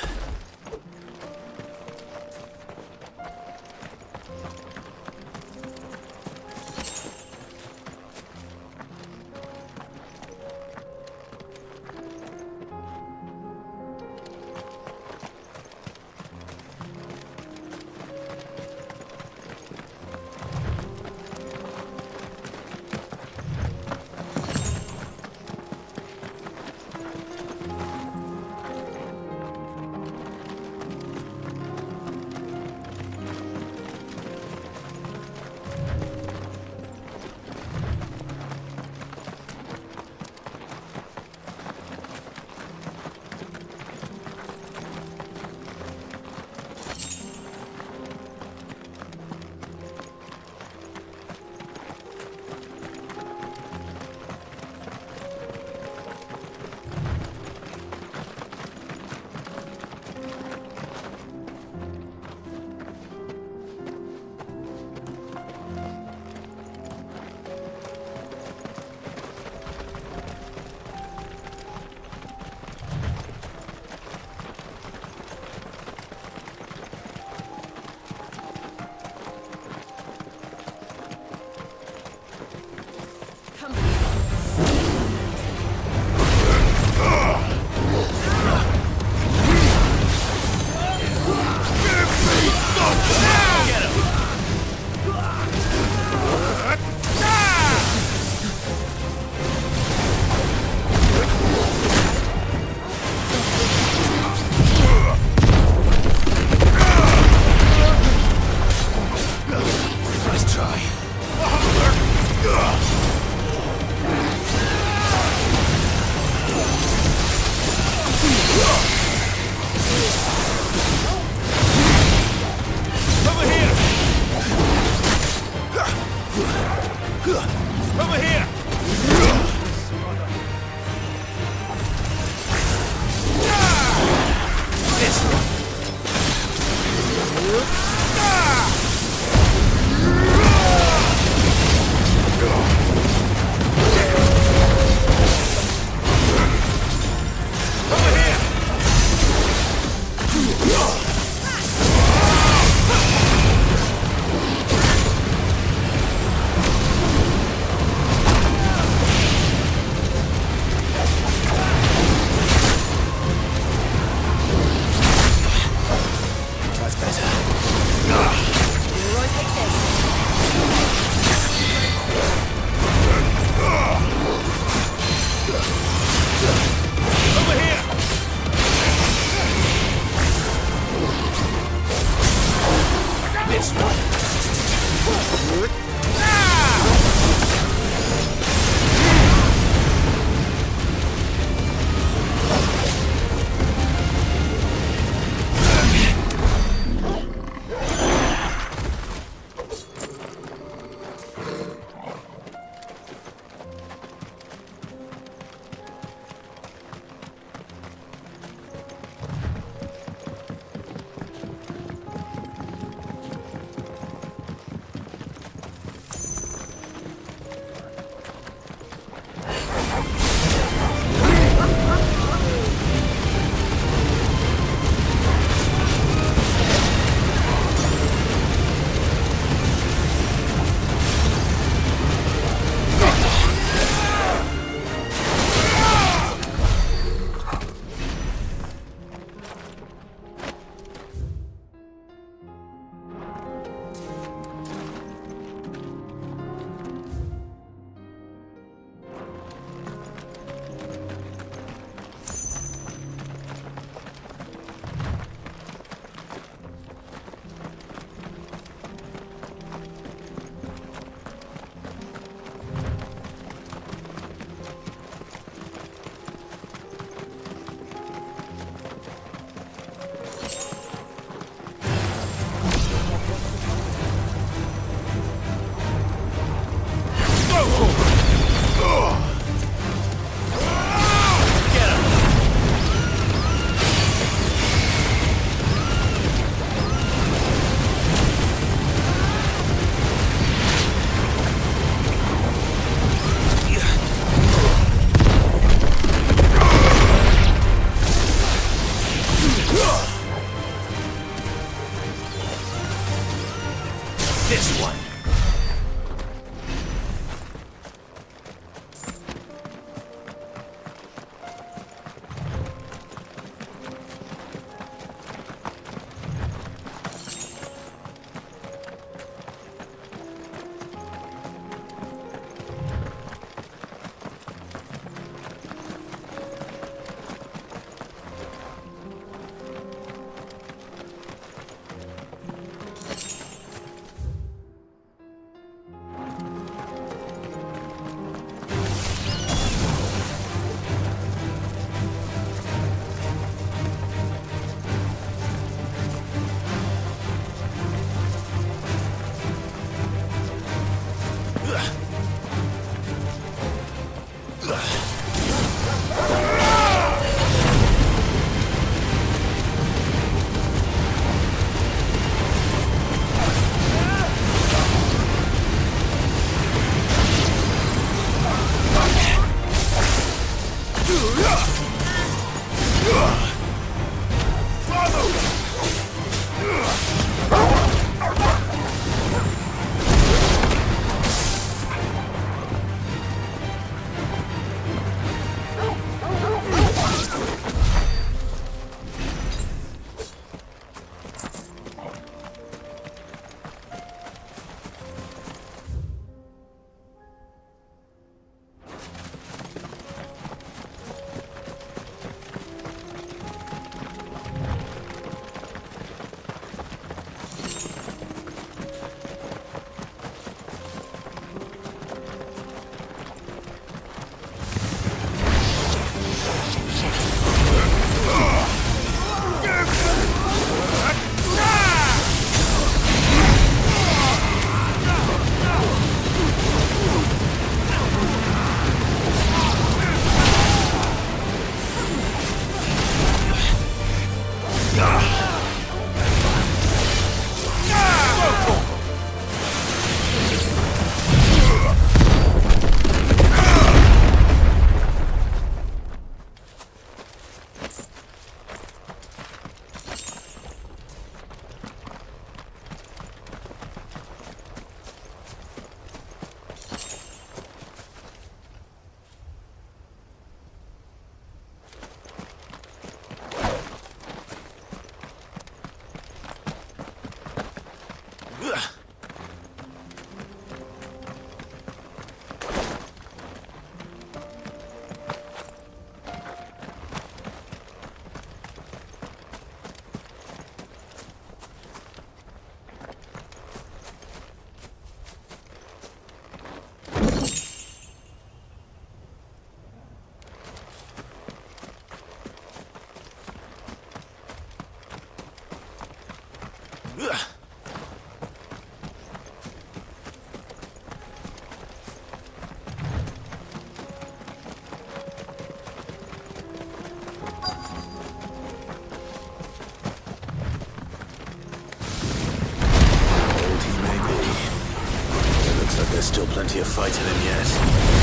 There's still plenty of fight in him yet.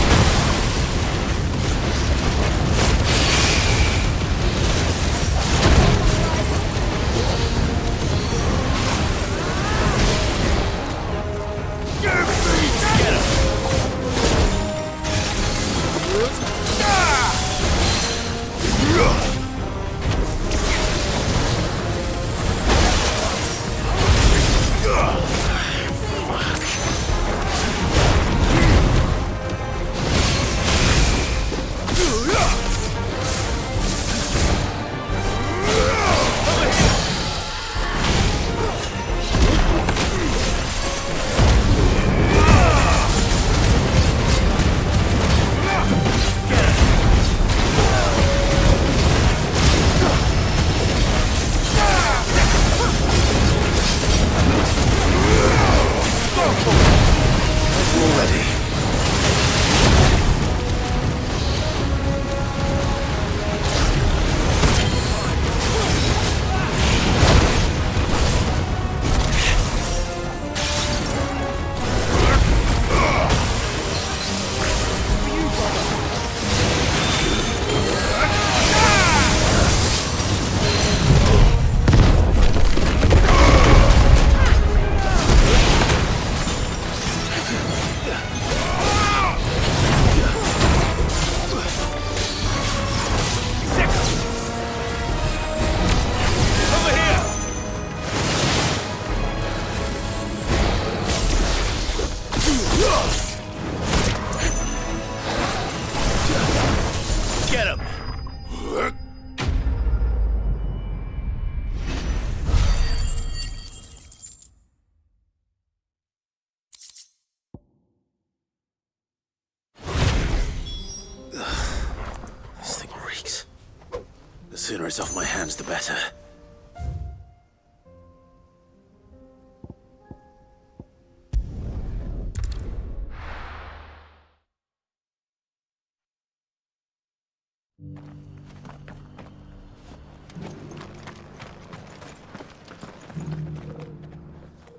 The sooner it's off my hands, the better.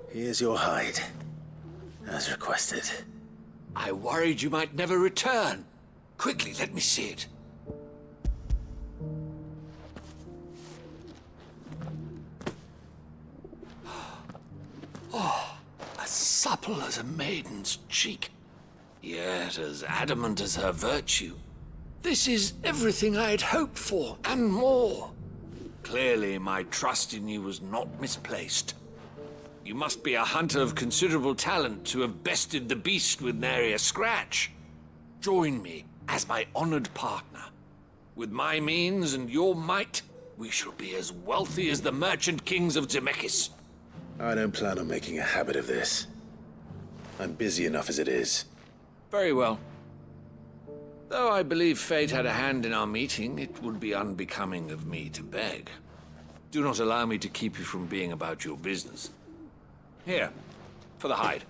Here's your hide, as requested. I worried you might never return. Quickly, let me see it. Oh, as supple as a maiden's cheek, yet as adamant as her virtue. This is everything I had hoped for, and more. Clearly, my trust in you was not misplaced. You must be a hunter of considerable talent to have bested the beast with nary a scratch. Join me as my honored partner. With my means and your might, we shall be as wealthy as the merchant kings of Zemeckis. I don't plan on making a habit of this. I'm busy enough as it is. Very well. Though I believe fate had a hand in our meeting, it would be unbecoming of me to beg. Do not allow me to keep you from being about your business. Here, for the hide.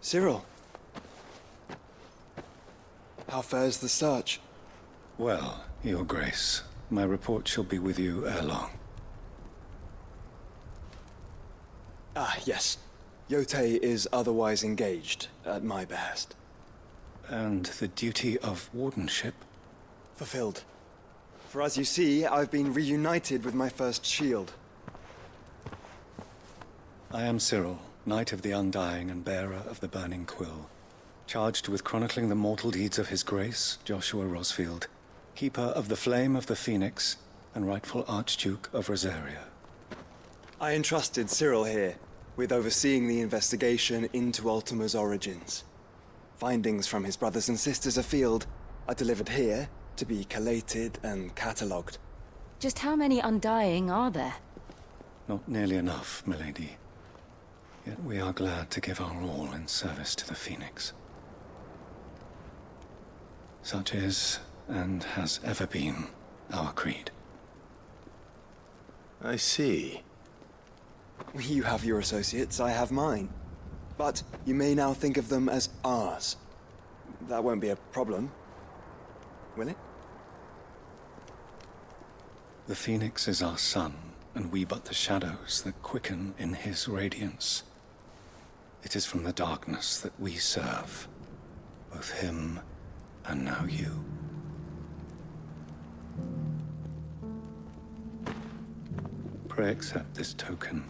Cyril. How fares the search? Well, Your Grace, my report shall be with you ere long. Ah, yes. Yotei is otherwise engaged, at my behest. And the duty of wardenship? Fulfilled. For as you see, I've been reunited with my first shield. I am Cyril, Knight of the Undying and bearer of the Burning Quill, charged with chronicling the mortal deeds of His Grace, Joshua Rosfield, Keeper of the Flame of the Phoenix, and rightful Archduke of Rosaria. I entrusted Cyril here with overseeing the investigation into Ultima's origins. Findings from his brothers and sisters afield are delivered here to be collated and catalogued. Just how many Undying are there? Not nearly enough, milady. Yet we are glad to give our all in service to the Phoenix. Such is, and has ever been, our creed. I see. You have your associates, I have mine. But you may now think of them as ours. That won't be a problem, will it? The Phoenix is our sun, and we but the shadows that quicken in his radiance. It is from the darkness that we serve, both him and now you. Pray accept this token.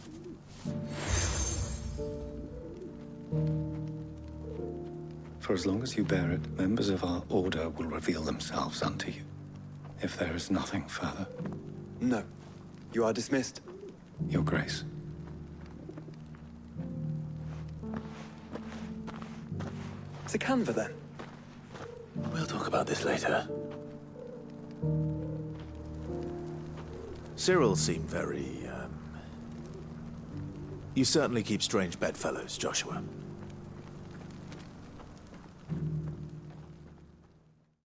For as long as you bear it, members of our order will reveal themselves unto you, if there is nothing further. No. You are dismissed. Your Grace. The Canva, then? We'll talk about this later. Cyril seemed very, You certainly keep strange bedfellows, Joshua.